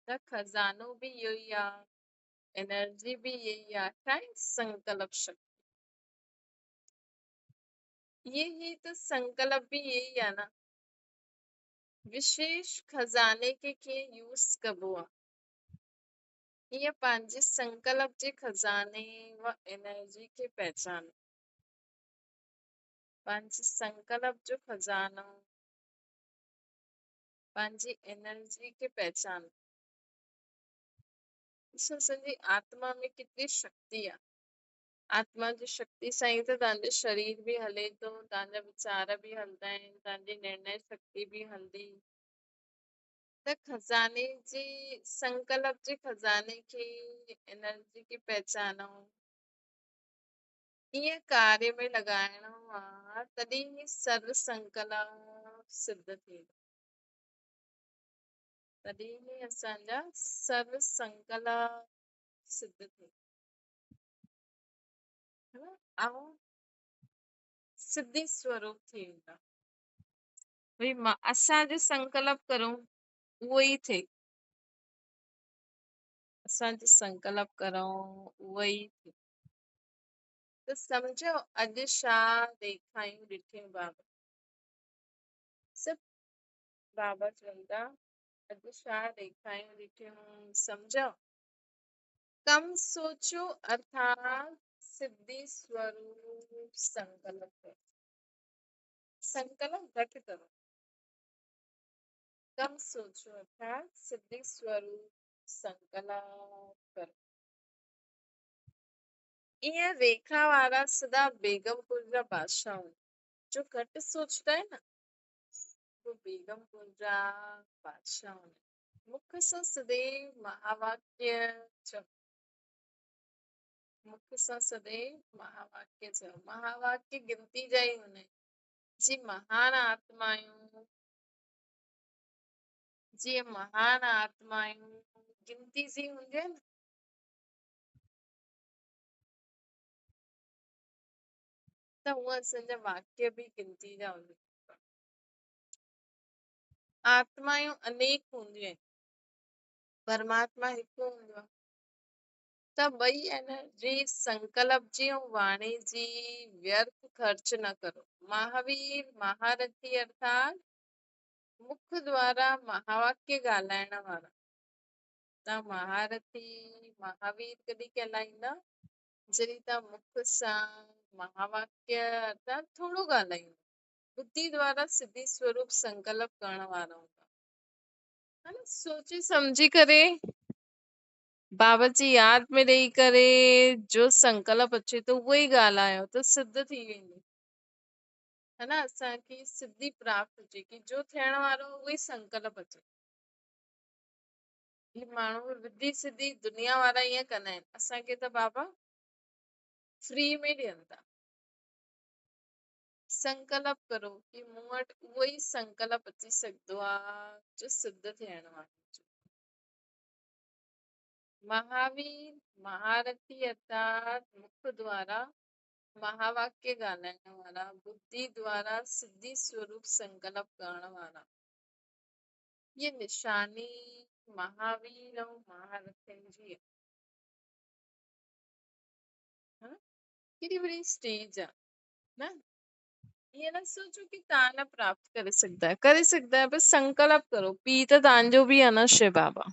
[SPEAKER 1] त खज़ानो बि इहो ई आहे, एनर्जी बि इहे ई आहे, छा आहे संकल्प शक्ति। ये त संकल्प भी यही है ना। विशेष खजाने के कीअं यूज़ कबो आहे, ईअं पंहिंजे संकल्प जे खजाने व एनर्जी खे पहचानो। पंहिंजे संकल्प जो खजानो, पंहिंजी एनर्जी खे पहचानो। ॾिसो असांजी आत्मा में केतिरी शक्ति आहे। आत्मा जी शक्ति सां ई त तव्हांजो शरीर बि हले थो, तव्हांजा वीचार बि हलंदा आहिनि, तव्हांजी निर्णय शक्ति बि हलंदी। त खज़ाने जी संकल्प जे खज़ाने खे एनर्जी खे पहचानो, कीअं कार्य में लॻाइणो आहे, तॾहिं ही सर्व संकल्प सिद्ध थींदो। तॾहिं ही असांजा सर्व संकल्प सिद्ध थींदा, है न? ऐं सिद्धि स्वरूप थींदा। भई असां जो संकल्प करूं उहो ई थिए, असां जो संकल्प करूं उहो ई थिए। त सम्झो अॼु छा ॾेखारियूं ॾिठियूं बाबा, सभु बाबा चवनि था अॼु छा ॾेखारियूं ॾिठियूं सम्झो। कम सोचो अर्थात सिद्धि स्वरूप संकल्प करो। संकल्प घटि करो, कम सोचो अर्थात सिद्धि स्वरूप संकल्प करो। ईअं रेखा वारा सदा बेगमपुर जा बादशाह आहिनि, जो घटि सोचता है न वो बेगमपुर जा बादशाह आहिनि। मुख सां सदैव महावाक्य चओ, मुख सां सदैव महावाक्य चओ। महावाक्य गिनती जा ई हूंदा आहिनि। जी महान आत्मायूं, जीअं महान आत्मायूं गिनती जी हूंदियूं आहिनि, त उहा असांजा वाक्य बि गिनती जा हूंदा आहिनि। आत्मायूं अनेक हूंदियूं आहिनि, परमात्मा हिकु हूंदो आहे। त ॿई एनर्जी संकल्प जी ऐं वाणी जी व्यर्थ ख़र्च न करो। महावीर महारथी अर्थात मुख द्वारा महावाक्य ॻाल्हाइण वारा। तव्हां महारथी महावीर कॾहिं कहलाईंदा जॾहिं तव्हां मुख सां महावाक्य अर्थात थोरो ॻाल्हाईंदा, बुद्धि द्वारा सिद्धि स्वरूप संकल्प करण वारा हूंदा, है न? सोचे समझी करे बाबा जी याद में रही करे जो संकल्प अचे थो उहो ई ॻाल्हायो त सिद्ध थी वेंदी, है न? असांखे सिद्धि प्राप्त हुजे कि जो थियण वारो उहो ई संकल्प अचे। ही माण्हू रिधी सिधी दुनिया वारा ईअं कंदा आहिनि, असांखे त बाबा फ्री में ॾियनि था। संकल्प करो कि मूं वटि उहो ई संकल्प अची सघंदो आहे जो सिद्ध थियण वारो। महावीर महारथी अर्थात मुख द्वारा महावाक्य ॻाल्हाइण वारा, बुद्धि द्वारा सिद्धि स्वरूप संकल्प करण वारा। ये निशानी महावीर ऐं महारथियुनि जी आहे, हा? केॾी वॾी स्टेज आहे न? ईअं न सोचो कि तव्हां न प्राप्त करे सघंदा, करे सघंदा, बस संकल्प करो। पीउ त तव्हांजो बि आहे न शिव बाबा,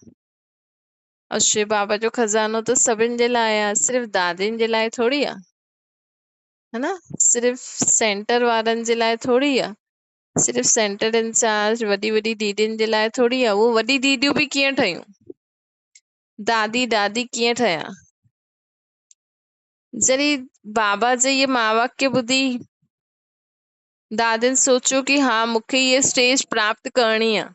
[SPEAKER 1] और शिव बाबा जो खज़ानो त सभिनि जे लाइ आहे, सिर्फ़ दादियुनि जे लाइ थोरी आहे, है न? सिर्फ़ सेंटर वारनि जे लाइ थोरी आहे, सिर्फ़ सेंटर इंचार्ज वॾी वॾी दीदियुनि जे लाइ थोरी आहे। उहो वॾी दीदियूं बि कीअं ठहियूं, दादी दादी कीअं ठहिया, जॾहिं बाबा जे इहे महावाक्य ॿुधी दादियुनि सोचियो कि हा मूंखे इहा स्टेज प्राप्त करणी आहे,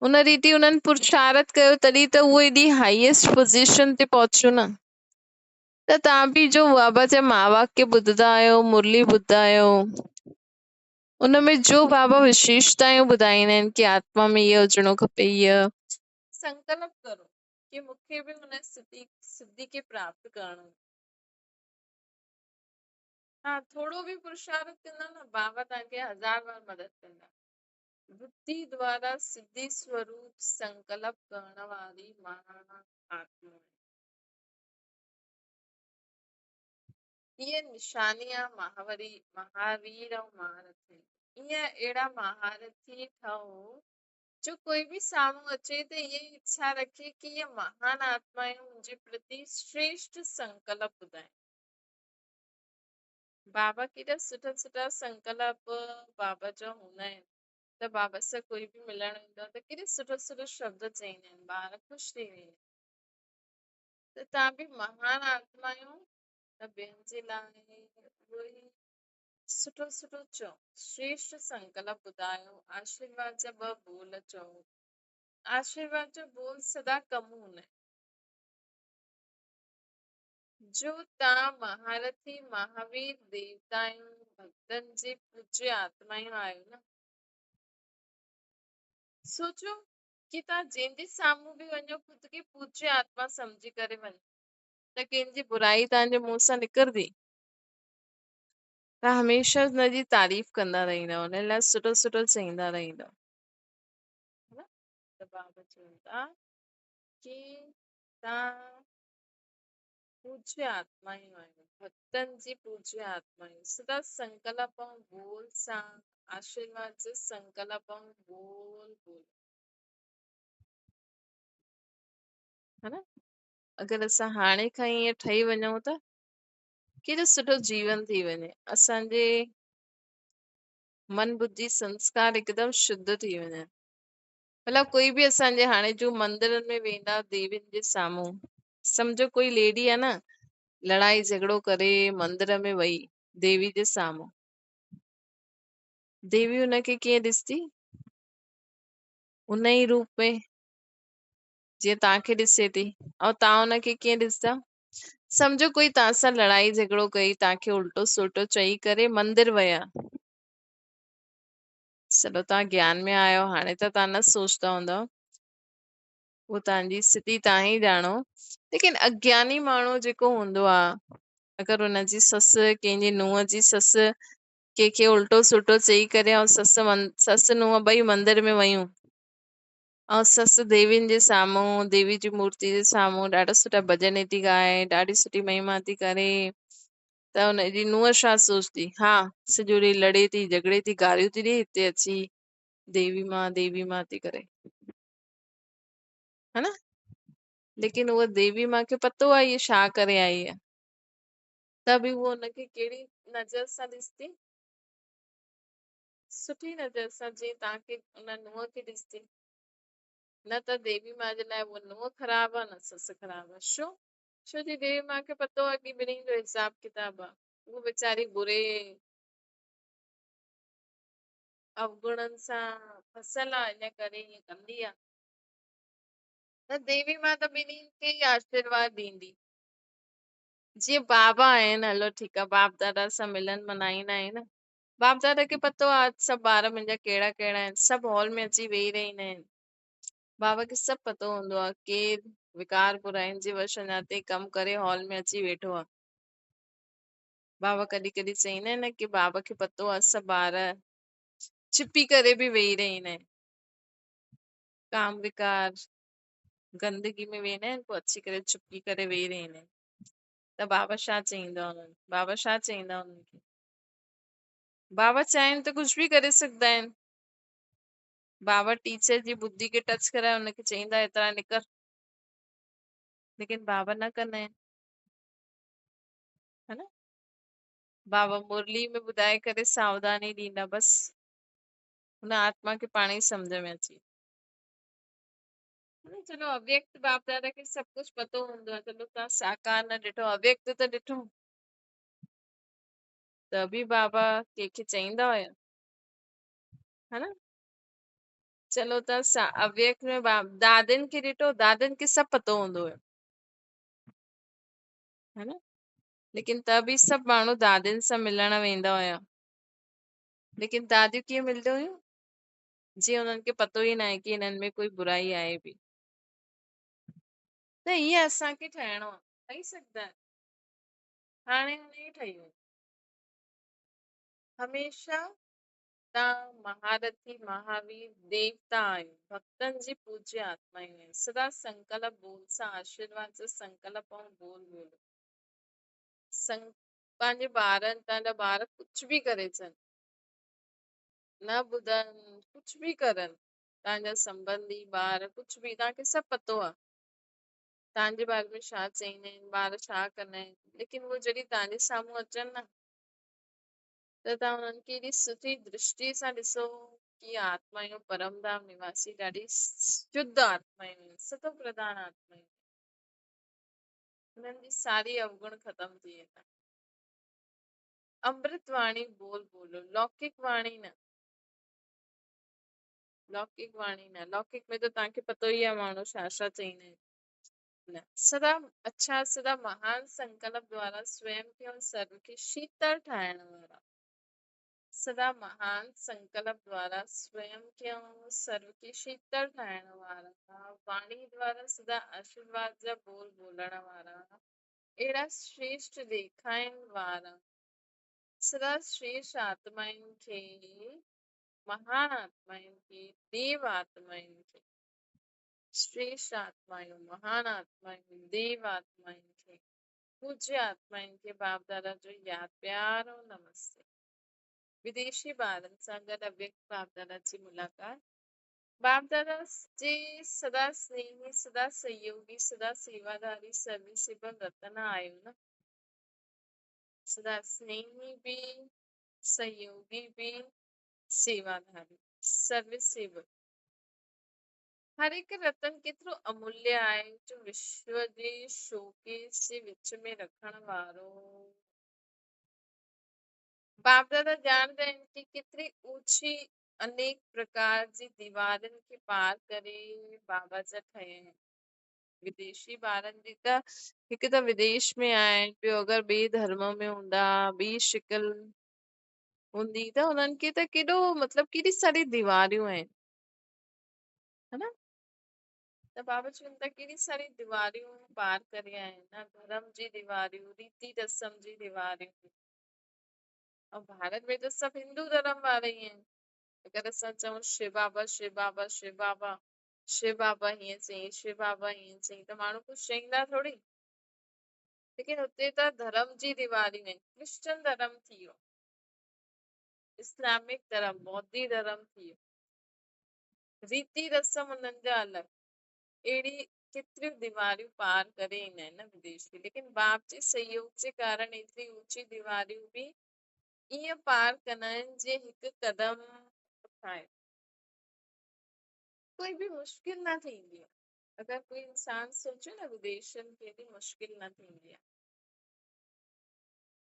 [SPEAKER 1] उन रीति उन्हनि पुरुषारथ कयो, तॾहिं त उहो एॾी हाईएस्ट पोज़ीशन ते पहुचियो न। त तव्हां बि जो बाबा जा महावाक्य ॿुधंदा आहियो, मुरली ॿुधंदा आहियो, उनमें जो बाबा विशेषतायूं ॿुधाईंदा आहिनि कि आत्मा में इहो हुजणो खपे, इहा संकल्प करो कि मूंखे बि हुन सिद्धि खे प्राप्त करणो। हाँ थोड़ो भी पुरुषार्थ कंदा न बाबा तव्हांखे 1000 बार मदद कंदा। बुद्धि द्वारा सिद्धि स्वरूप संकल्प करण वारी महान आत्मा, ये निशानियां महावीर ऐं महारथी। ईअं अहिड़ा महारथी ठहो जो कोई भी साम्हूं अचे त ये इच्छा रखे कि ये महान आत्माएं मुंहिंजे प्रति श्रेष्ठ संकल्प ॿुधाइनि। बाबा केॾा सुठा सुठा संकल्प बाबा जा हूंदा आहिनि, त बाबा सां कोई बि मिलण ईंदो आहे त केॾे सुठो सुठो शब्द चईंदा आहिनि, ॿार ख़ुशि थी वेंदा आहिनि। त तव्हां बि महान आत्मा आहियो त ॿियनि जे लाइ उहो ई सुठो सुठो चओ, श्रेष्ठ संकल्प ॿुधायो, आशीर्वाद जा ॿ बोल चओ। आशीर्वाद जो बोल सदा कम हूंदा आहिनि। जो तव्हां महारथी महावीर देवताऊं भक्तनि जे पूज्य आत्मायूं आहियो न, सोचो कि तव्हां जंहिंजे साम्हूं बि वञो ख़ुद खे पूज्य आत्मा सम्झी करे वञो त कंहिंजी बुराई तव्हांजे मुंहं सां निकिरंदी? तव्हां हमेशह हुनजी तारीफ़ कंदा रहंदव, हुन लाइ सुठो सुठो चईंदा रहंदव, है न? त बाबा चवनि था कि तव्हां पूज्य आत्मायूं आहियो, भक्तनि जी पूज्य आत्मायूं, सदा संकल्प ऐं बोल सां आशीर्वाद जो संकल्प ऐं बोल बोल, है न? अगरि असां हाणे खां ईअं ठही वञूं त केॾो सुठो जीवन थी वञे, असांजे मन बुद्धि संस्कार हिकदमि शुद्ध थी वञे। मतलब कोई बि असांजे हाणे जो मंदरनि में वेंदा देवियुनि जे साम्हूं, सम्झो कोई लेडी आहे न, लड़ाई झगड़ो करे मंदर में वई देवी जे साम्हूं, देवी हुनखे कीअं ॾिसदी? उन ई रूप में जीअं तव्हांखे ॾिसे थी, ऐं तव्हां हुनखे कीअं ॾिसदा? सम्झो कोई तव्हां सां लड़ाई झगड़ो कई, तव्हांखे उल्टो सुल्टो चई करे मंदिर विया, चलो तव्हां ज्ञान में आयो, हाणे त तव्हां न सोचदा हूंदव, उहो तव्हांजी स्थिति तव्हां ई ॼाणो, लेकिन अज्ञानी माण्हू जेको हूंदो आहे, अगरि हुनजी ससु कंहिंजी नुंहं जी ससु कंहिंखे उल्टो सुल्टो चई करे ऐं ससु नुंहं ॿई मंदिर में वयूं, ऐं ससु देवियुनि जे साम्हूं, देवी जी मूर्ति जे साम्हूं ॾाढा सुठा भॼन थी ॻाए, ॾाढी सुठी महिमा थी करे, त हुनजी नुंहं छा सोचदी? हा, सॼो ॾींहुं लड़े थी झगड़े थी गारियूं थी ॾे, हिते अची देवी मां थी करे, है न? लेकिन उहा देवी मां खे पतो आहे इहे छा करे आई आहे, त बि उहो हुनखे कहिड़ी नज़र सां ॾिसदी? सुठी नज़र सां, जीअं तव्हांखे उन नुंहं खे ॾिसदी। न त देवी मां जे लाइ उहा नुंहं ख़राबु आहे, न ससु ख़राबु आहे। छो जी देवी मां खे पतो आहे कि ॿिन्हिनि जो हिसाब किताब आहे, उहा वीचारी बुरे अवगुणनि सां फसियल आहे, इन करे ईअं कंदी आहे। त देवी मां त ॿिन्हिनि खे ई आशीर्वाद ॾींदी, जीअं बाबा आहिनि, हलो ठीकु आहे, बाप दादा सां मिलन मनाईंदा आहिनि, बाप दादा खे पतो आहे सभु ॿार मुंहिंजा कहिड़ा कहिड़ा आहिनि, सभु हॉल में अची वेही रहंदा आहिनि, बाबा खे सभु पतो हूंदो आहे केरु विकार बुराइनि जे वश अञा ताईं कमु करे हॉल में अची वेठो आहे। बाबा कॾहिं कॾहिं चईंदा आहिनि न कि बाबा खे पतो आहे सभु ॿार छिपी करे बि वेही रहंदा आहिनि, काम विकार गंदगी में वेंदा आहिनि, पोइ अची करे चुपी करे वेही रहंदा आहिनि, त बाबा छा चईंदा हुननि? बाबा छा चईंदा हुननि खे? बाबा चाहिनि त कुझु बि करे सघंदा आहिनि, बाबा टीचर जी बुद्धि खे टच कराए हुनखे चईंदा हेतिरा निकर, लेकिन बाबा न कंदा आहिनि, है न? बाबा मुरली में ॿुधाए करे सावधानी ॾींदा, बसि हुन आत्मा खे पाण ई सम्झ में अची। चलो अव्यक्त बाप दादा खे सभु कुझु पतो हूंदो आहे, चलो तव्हां साकार न ॾिठो, अव्यक्त त ॾिठो, त बि बाबा कंहिंखे चईंदा हुया, है न? चलो त अव्यक्त में दादिन खे ॾिठो, दादिन खे सभु पतो हूंदो हुयो, है न? लेकिन त बि सभु माण्हू दादिन सां मिलण वेंदा हुया, लेकिन दादियूं कीअं मिलंदियूं हुयूं? जीअं हुननि खे पतो ई न आहे कि हिननि में कोई बुराई आहे बि, त ईअं असांखे ठहिणो आहे, ठही सघंदा आहिनि, हाणे हाणे ई ठही वञो, हमेशा तव्हां महारथी महावीर देवता आहियो, भक्तनि जी पूज्य आत्मायूं आहियो, सदा संकल्प बोल सां आशीर्वाद जो संकल्प ऐं बोल बोलो, पंहिंजे ॿारनि, तव्हांजा ॿार कुझु बि करे अचनि, न ॿुधनि, कुझु बि करनि, तव्हांजा संबंधी ॿार कुझु बि, तव्हांखे सभु पतो आहे तव्हांजे बारे में छा चईंदा आहिनि, ॿार छा कंदा आहिनि, लेकिन उहो जॾहिं तव्हांजे साम्हूं अचनि न, त तव्हां हुननि खे एॾी सुठी दृष्टि सां ॾिसो कि आत्मायूं परम धाम निवासी ॾाढी शुद्ध आत्मायूं आहिनि, सतो प्रधान आत्मायूं, उन्हनि जी सारी अवगुण खत्म थी वेंदा। अमृत वाणी बोल बोलो, लौकिक वाणी न। लौकिक वाणी न, लौकिक में तो तव्हांखे पतो ई आहे माण्हू छा छा चईंदा आहिनि। न, सदा अच्छा सदा महान संकल्प द्वारा स्वयं खे और सर्व खे शीतल ठाहिण वारा। सदा महान संकल्प द्वारा स्वयं खे और सर्व खे शीतल ठाहिण वारा, वाणी द्वारा सदा आशीर्वाद जा बोल बोलण वारा, अहिड़ा श्रेष्ठ ॾेखाइण वारा, सदा श्रेष्ठ आत्माउनि खे, महान आत्माउनि खे, देव आत्माउनि खे, श्रेष्ठ आत्मायूं, महान आत्मायूं, देव आत्माउनि खे, पूज्य आत्माउनि खे बाप दादा जो याद प्यारो नमस्ते। विदेशी ॿारनि सां गॾु अव्यक्त बाप दादा जी मुलाक़ात। बाप दादा जे सदा स्नेही, सदा सहयोगी, सदा सेवादारी, सर्विसेबल रतन आहियो न। सदा स्नेही भी, सहयोगी भी, सेवादारी, सर्विसेबल। हर हिकु रतन केतिरो अमूल्य आहे जो विश्व जे शोकेस जे विच में रखण वारो। बाप दादा ॼाणदा आहिनि कि केतिरी ऊची अनेक प्रकार जी दीवारनि खे पार करे बाबा जा ठहिया आहिनि। विदेशी ॿारनि जी त हिकु त विदेश में आहिनि, ॿियो अगरि ॿिए धर्म में हूंदा, ॿी शिकिल हूंदी त हुननि खे त केॾो मतिलबु केॾी सारी दीवारियूं आहिनि, है न। त बाबा चवनि था केॾी सारी दीवारियूं पार करे आया आहिनि न, धर्म जी दीवारियूं, रीति रस्म जी दीवारियूं। ऐं भारत में त सभु हिंदू धर्म वारा ई आहिनि। अगरि असां चऊं शिव बाबा शिव बाबा शिव बाबा, शिव बाबा हीअं चई, शिव बाबा हीअं चई, त माण्हू कुझु चईंदा थोड़ी। लेकिन हुते त धर्म जी दीवारियूं आहिनि। क्रिश्चन धर्म थी वियो, इस्लामिक धर्म, बौद्धी धर्म थी वियो, रीति रस्म हुननि जा अलॻि। अहिड़ी केतिरियूं दीवारियूं पार करे ईंदा आहिनि न विदेशी। लेकिन बाप जे सहयोग जे कारण एतिरी ऊंची दीवारियूं बि ईअं पार कंदा आहिनि जीअं हिकु कदम उठाए। कोई बि मुश्किल न थींदी आहे। अगरि कोई इंसान सोचे न विदेशनि खे एॾी मुश्किल न थींदी आहे।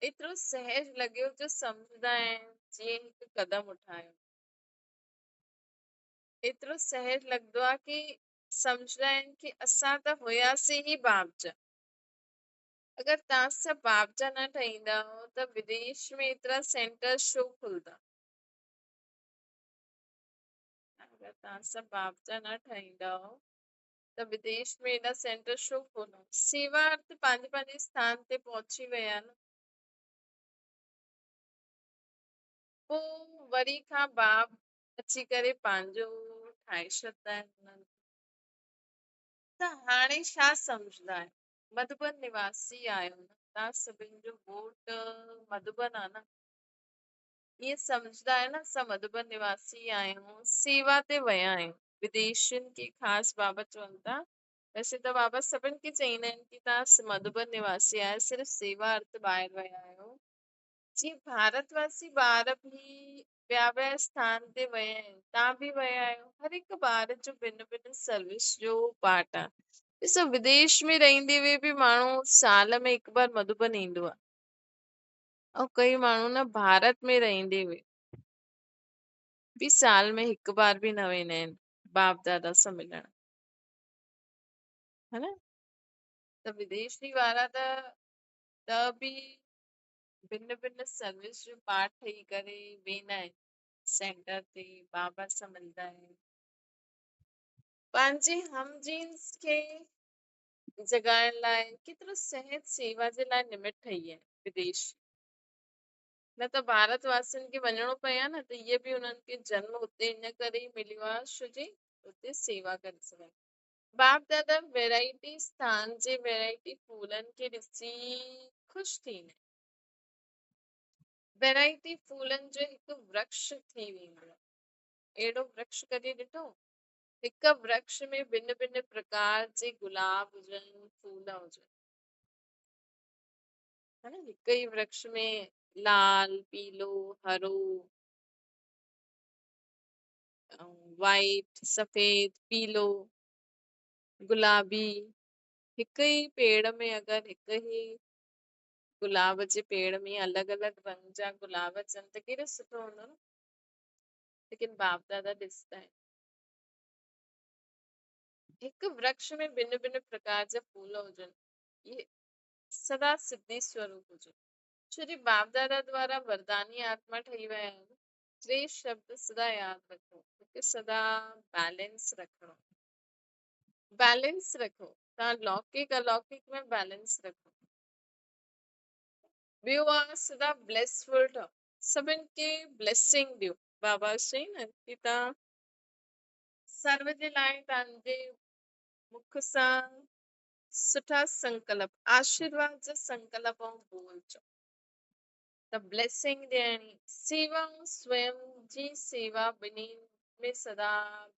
[SPEAKER 1] एतिरो सहज लॻियो जो सम्झंदा आहिनि जीअं हिकु कदम उठायो। एतिरो सहज लॻंदो आहे कि सम्झंदा आहिनि कि असां त हुयासीं ई बाप जा। अगरि तव्हां सभु बाप जा न ठहींदव त विदेश में एतिरा सेंटर छो खुलंदा। अगरि तव्हां सभु बाप जा न ठहींदव त विदेश में एॾा सेंटर छो खोलूं। सेवा अर्थ पंहिंजे पंहिंजे स्थान ते पहुची विया न। पोइ वरी खां बाप अची करे पंहिंजो ठाहे छॾंदा आहिनि। त हाणे छा सम्झंदा आहिनि, मधुबन निवासी आहियो न तव्हां सभिनि जो ॻोठ मधुबन आहे न। ईअं सम्झंदा आहियो न असां मधुबन निवासी आहियूं, सेवा ते विया आहियूं। विदेशियुनि खे ख़ासि बाबा चवनि था, वैसे त बाबा सभिनि खे चईंदा आहिनि कि तव्हां मधुबन निवासी आहियो, सिर्फ़ु सेवा अर्थ ॿाहिरि विया आहियो। जीअं भारतवासी ॿार बि ॿिया ॿिया स्थान ते विया आहिनि, तव्हां बि विया आहियो। हर हिकु ॿार जो भिन्न भिन्न सर्विस जो पार्ट आहे। ॾिसो विदेश में रहंदे हुए बि माण्हू साल में हिकु बार मधुबन ईंदो आहे। ऐं कई माण्हू न भारत में रहंदे हुए बि साल में हिकु बार बि न वेंदा आहिनि बाप दादा सां मिलण, है न। त विदेशी वारा त बि भिन्न भिन्न सर्विस जो पार्ट ठही करे वेंदा आहिनि सेंटर ते, बाबा सां मिलंदा आहिनि। पंहिंजे हम जीन्स खे जगाइण लाइ केतिरो सहज सेवा जे लाइ निमित ठही आहिनि विदेश। न त भारतवासियुनि खे वञिणो पए हा न, त इहे बि उन्हनि खे जन्म उते इन करे ई मिलियो आहे छो जे उते सेवा करे सघनि। बाप दादा वैरायटी स्थान जे वैरायटी फूलनि खे ॾिसी ख़ुशि थींदा आहिनि। वैरायटी फूलनि जो हिकु वृक्ष थी वेंदो आहे। अहिड़ो वृक्ष कॾहिं ॾिठो? हिकु वृक्ष में भिन्न भिन्न प्रकार जे गुलाब हुजनि, फूल हुजनि, है न। हिकु ई वृक्ष में लाल, पीलो, हरो, वाइट, सफेद, पीलो, गुलाबी, हिक ही पेड़ में अगर हिक ही गुलाब जे पेड़ में अलग अलग रंग जा गुलाब अचनि त केॾो सुठो हूंदो न। लेकिन बाप दादा ॾिसंदा आहिनि हिक वृक्ष में भिन्न भिन्न प्रकार जा फूल हुजनि, इहे सदा सिद्धि स्वरूप हुजनि। छो जो बाप दादा द्वारा वरदानी आत्मा ठही विया आहिनि। टे शब्द सदा यादि रखो। हिकु सदा बैलेंस रखणो, बैलेंस रखो। तव्हां लौकिक अलौकिक में बैलेंस रखो। ॿियो आहे सदा ब्लेसफुल ठहो, सभिनि खे ब्लेसिंग ॾियो। बाबा चई न कि तव्हां सर्व जे लाइ तव्हांजे मुख सां सुठा संकल्प, आशीर्वाद जा संकल्प ऐं बोल चओ त ब्लेसिंग ॾियणी। सेवा ऐं स्वयं जी सेवा ॿिन्ही में सदा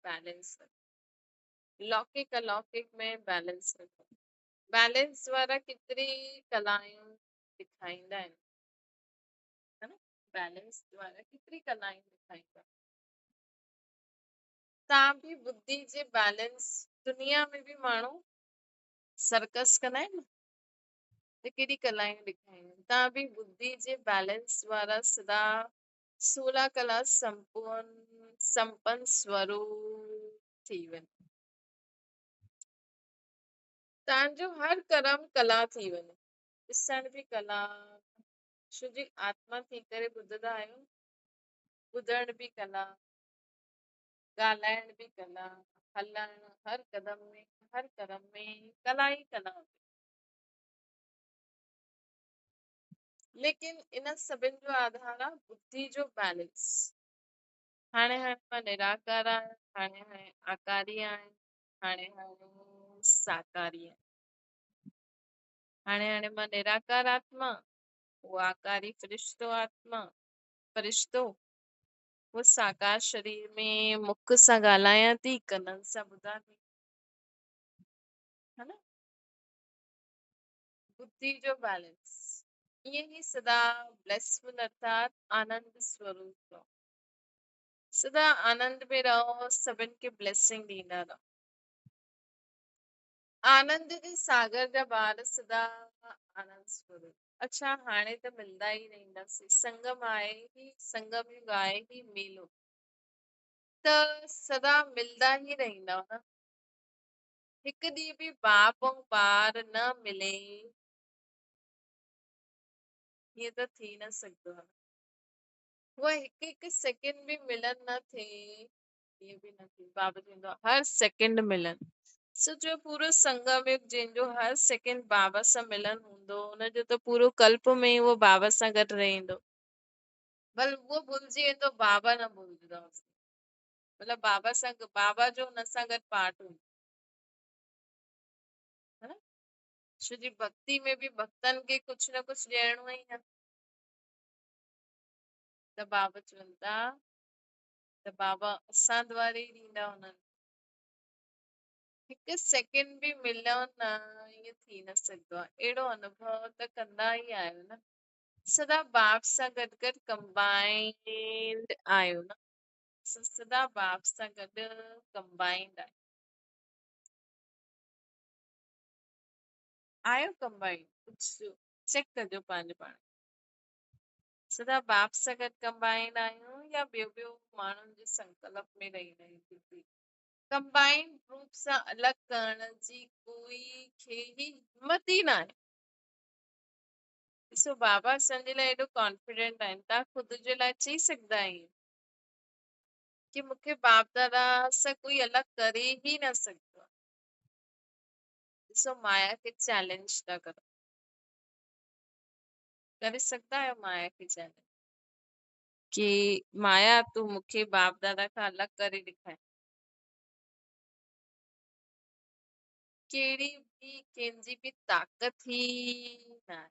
[SPEAKER 1] बैलेंस रखो। लौकिक अलौकिक में बैलेंस रखो। बैलेंस वारा केतिरी कलायूं ॾेखारींदा आहिनि, है न। बैलेंस वारा केतिरी कलायूं ॾेखारींदा। तव्हां बि बुद्धि जे बैलेंस, दुनिया में बि माण्हू सर्कस कंदा आहिनि न, त केॾी कलायूं ॾेखारींदा आहिनि। तव्हां बि बुद्धि जे बैलेंस वारा सदा 16 कला संपन्न स्वरूप थी वञो। तव्हांजो हर कर्म कला थी वञे, ॾिसण बि कला, छो जी आत्मा थी करे ॿुधंदा आहियो, ॿुधण बि कला, ॻाल्हाइण बि कला, हलण हर कदम में हर कर्म में कला ई कला। लेकिन इन सभिनि जो आधार आहे बुद्धि जो बैलेंस। हाणे मां निराकार आहियां, हाणे आकारी आहियां, हाणे साकारी आहियां। हाणे मां निराकार आत्मा, वो आकारी फरिश्तो, वो साकार शरीर में मुख सां ॻाल्हायां थी, कननि सां ॿुधां थी, है न। बुद्धि जो बैलेंस ईअं ई सदा ब्लेसफुल अर्थात आनंद स्वरूप रहो। सदा आनंद में रहो, सभिनि खे ब्लेसिंग ॾींदा रहो। आनंद जे सागर जा ॿार सदा आनंद स्वरूप। अच्छा हाणे त मिलंदा ई रहंदासीं, संगम आहे ही, संगम युग आहे ही मेलो, त सदा मिलंदा ई रहंदा न। हिकु ॾींहुं बि बाप ऐं ॿार न मिले, हीअं त थी न सघंदो आहे। उहा हिकु हिकु सेकेंड बि मिलन न थिए, ईअं बि न थिए। बाबा चवंदो आहे हर सेकेंड मिलन। सोचो पूरो संगम युग जंहिंजो हर सेकेंड बाबा सां मिलन हूंदो, हुनजो त पूरो कल्प में ई उहो बाबा सां गॾु रहंदो। बल उहो भुलिजी वेंदो, बाबा न भुलंदा। मतलब बाबा सां, बाबा जो हुन सां गॾु पार्ट हूंदो, है न। छो जी भक्ति में बि भक्तनि खे कुझु न कुझु ॾियणो ई आहे। त बाबा चवनि था त बाबा असां द्वारे ई ॾींदा हुननि। हिकु सेकेंड बि मिलियो न, ईअं थी न सघंदो आहे। अहिड़ो अनुभव त कंदा ई आहियो न, सदा बाप सां गॾु गॾु कंबाइंड आहियो न, सदा बाप सां गॾु कंबाइंड आहियो कंबाइंड। कुझु चेक कजो पंहिंजो पाण, सदा बाप सां गॾु कंबाइंड आहियूं या ॿियो माण्हुनि जे संकल्प में रहींदा आहियूं। कंबाइंड रूप सां अलॻि करण जी कोई खे ही हिम्मत ई न आहे। ॾिसो बाबा असांजे लाइ एॾो कॉन्फिडेंट आहिनि, तव्हां ख़ुदि जे लाइ चई सघंदा आहियो कि मूंखे बाप दादा सां कोई अलॻि करे ई न सघंदो आहे। ॾिसो माया खे चैलेंज था करो, करे सघंदा आहियो माया खे चैलेंज कि माया तूं मूंखे बाप दादा खां अलॻि करे ॾेखार। कहिड़ी बि कंहिंजी बि ताक़त ई न आहे,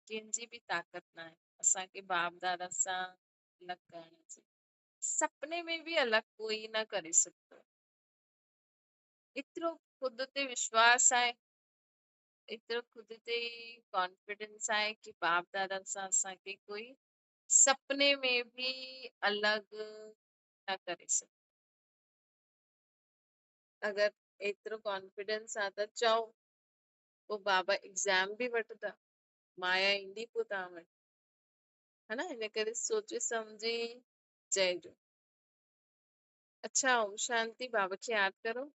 [SPEAKER 1] कंहिंजी बि ताक़त न आहे असांखे बाप दादा सां अलॻि करण जी। सपने में बि अलॻि कोई न करे सघंदो। एतिरो ख़ुदि ते विश्वास आहे, एतिरो ख़ुदि ते कॉन्फिडेंस आहे कि बाप दादा सां असांखे कोई सपने में बि अलॻि न करे सघे। अगरि एतिरो कॉन्फिडेंस सां था चओ, पोइ बाबा एग्ज़ाम बि वठंदा, माया ईंदी पोइ तव्हां वटि, है ना। इन करे सोचे सम्झी। जय झूले। अच्छा, ओम शांति। बाबा खे यादि करो।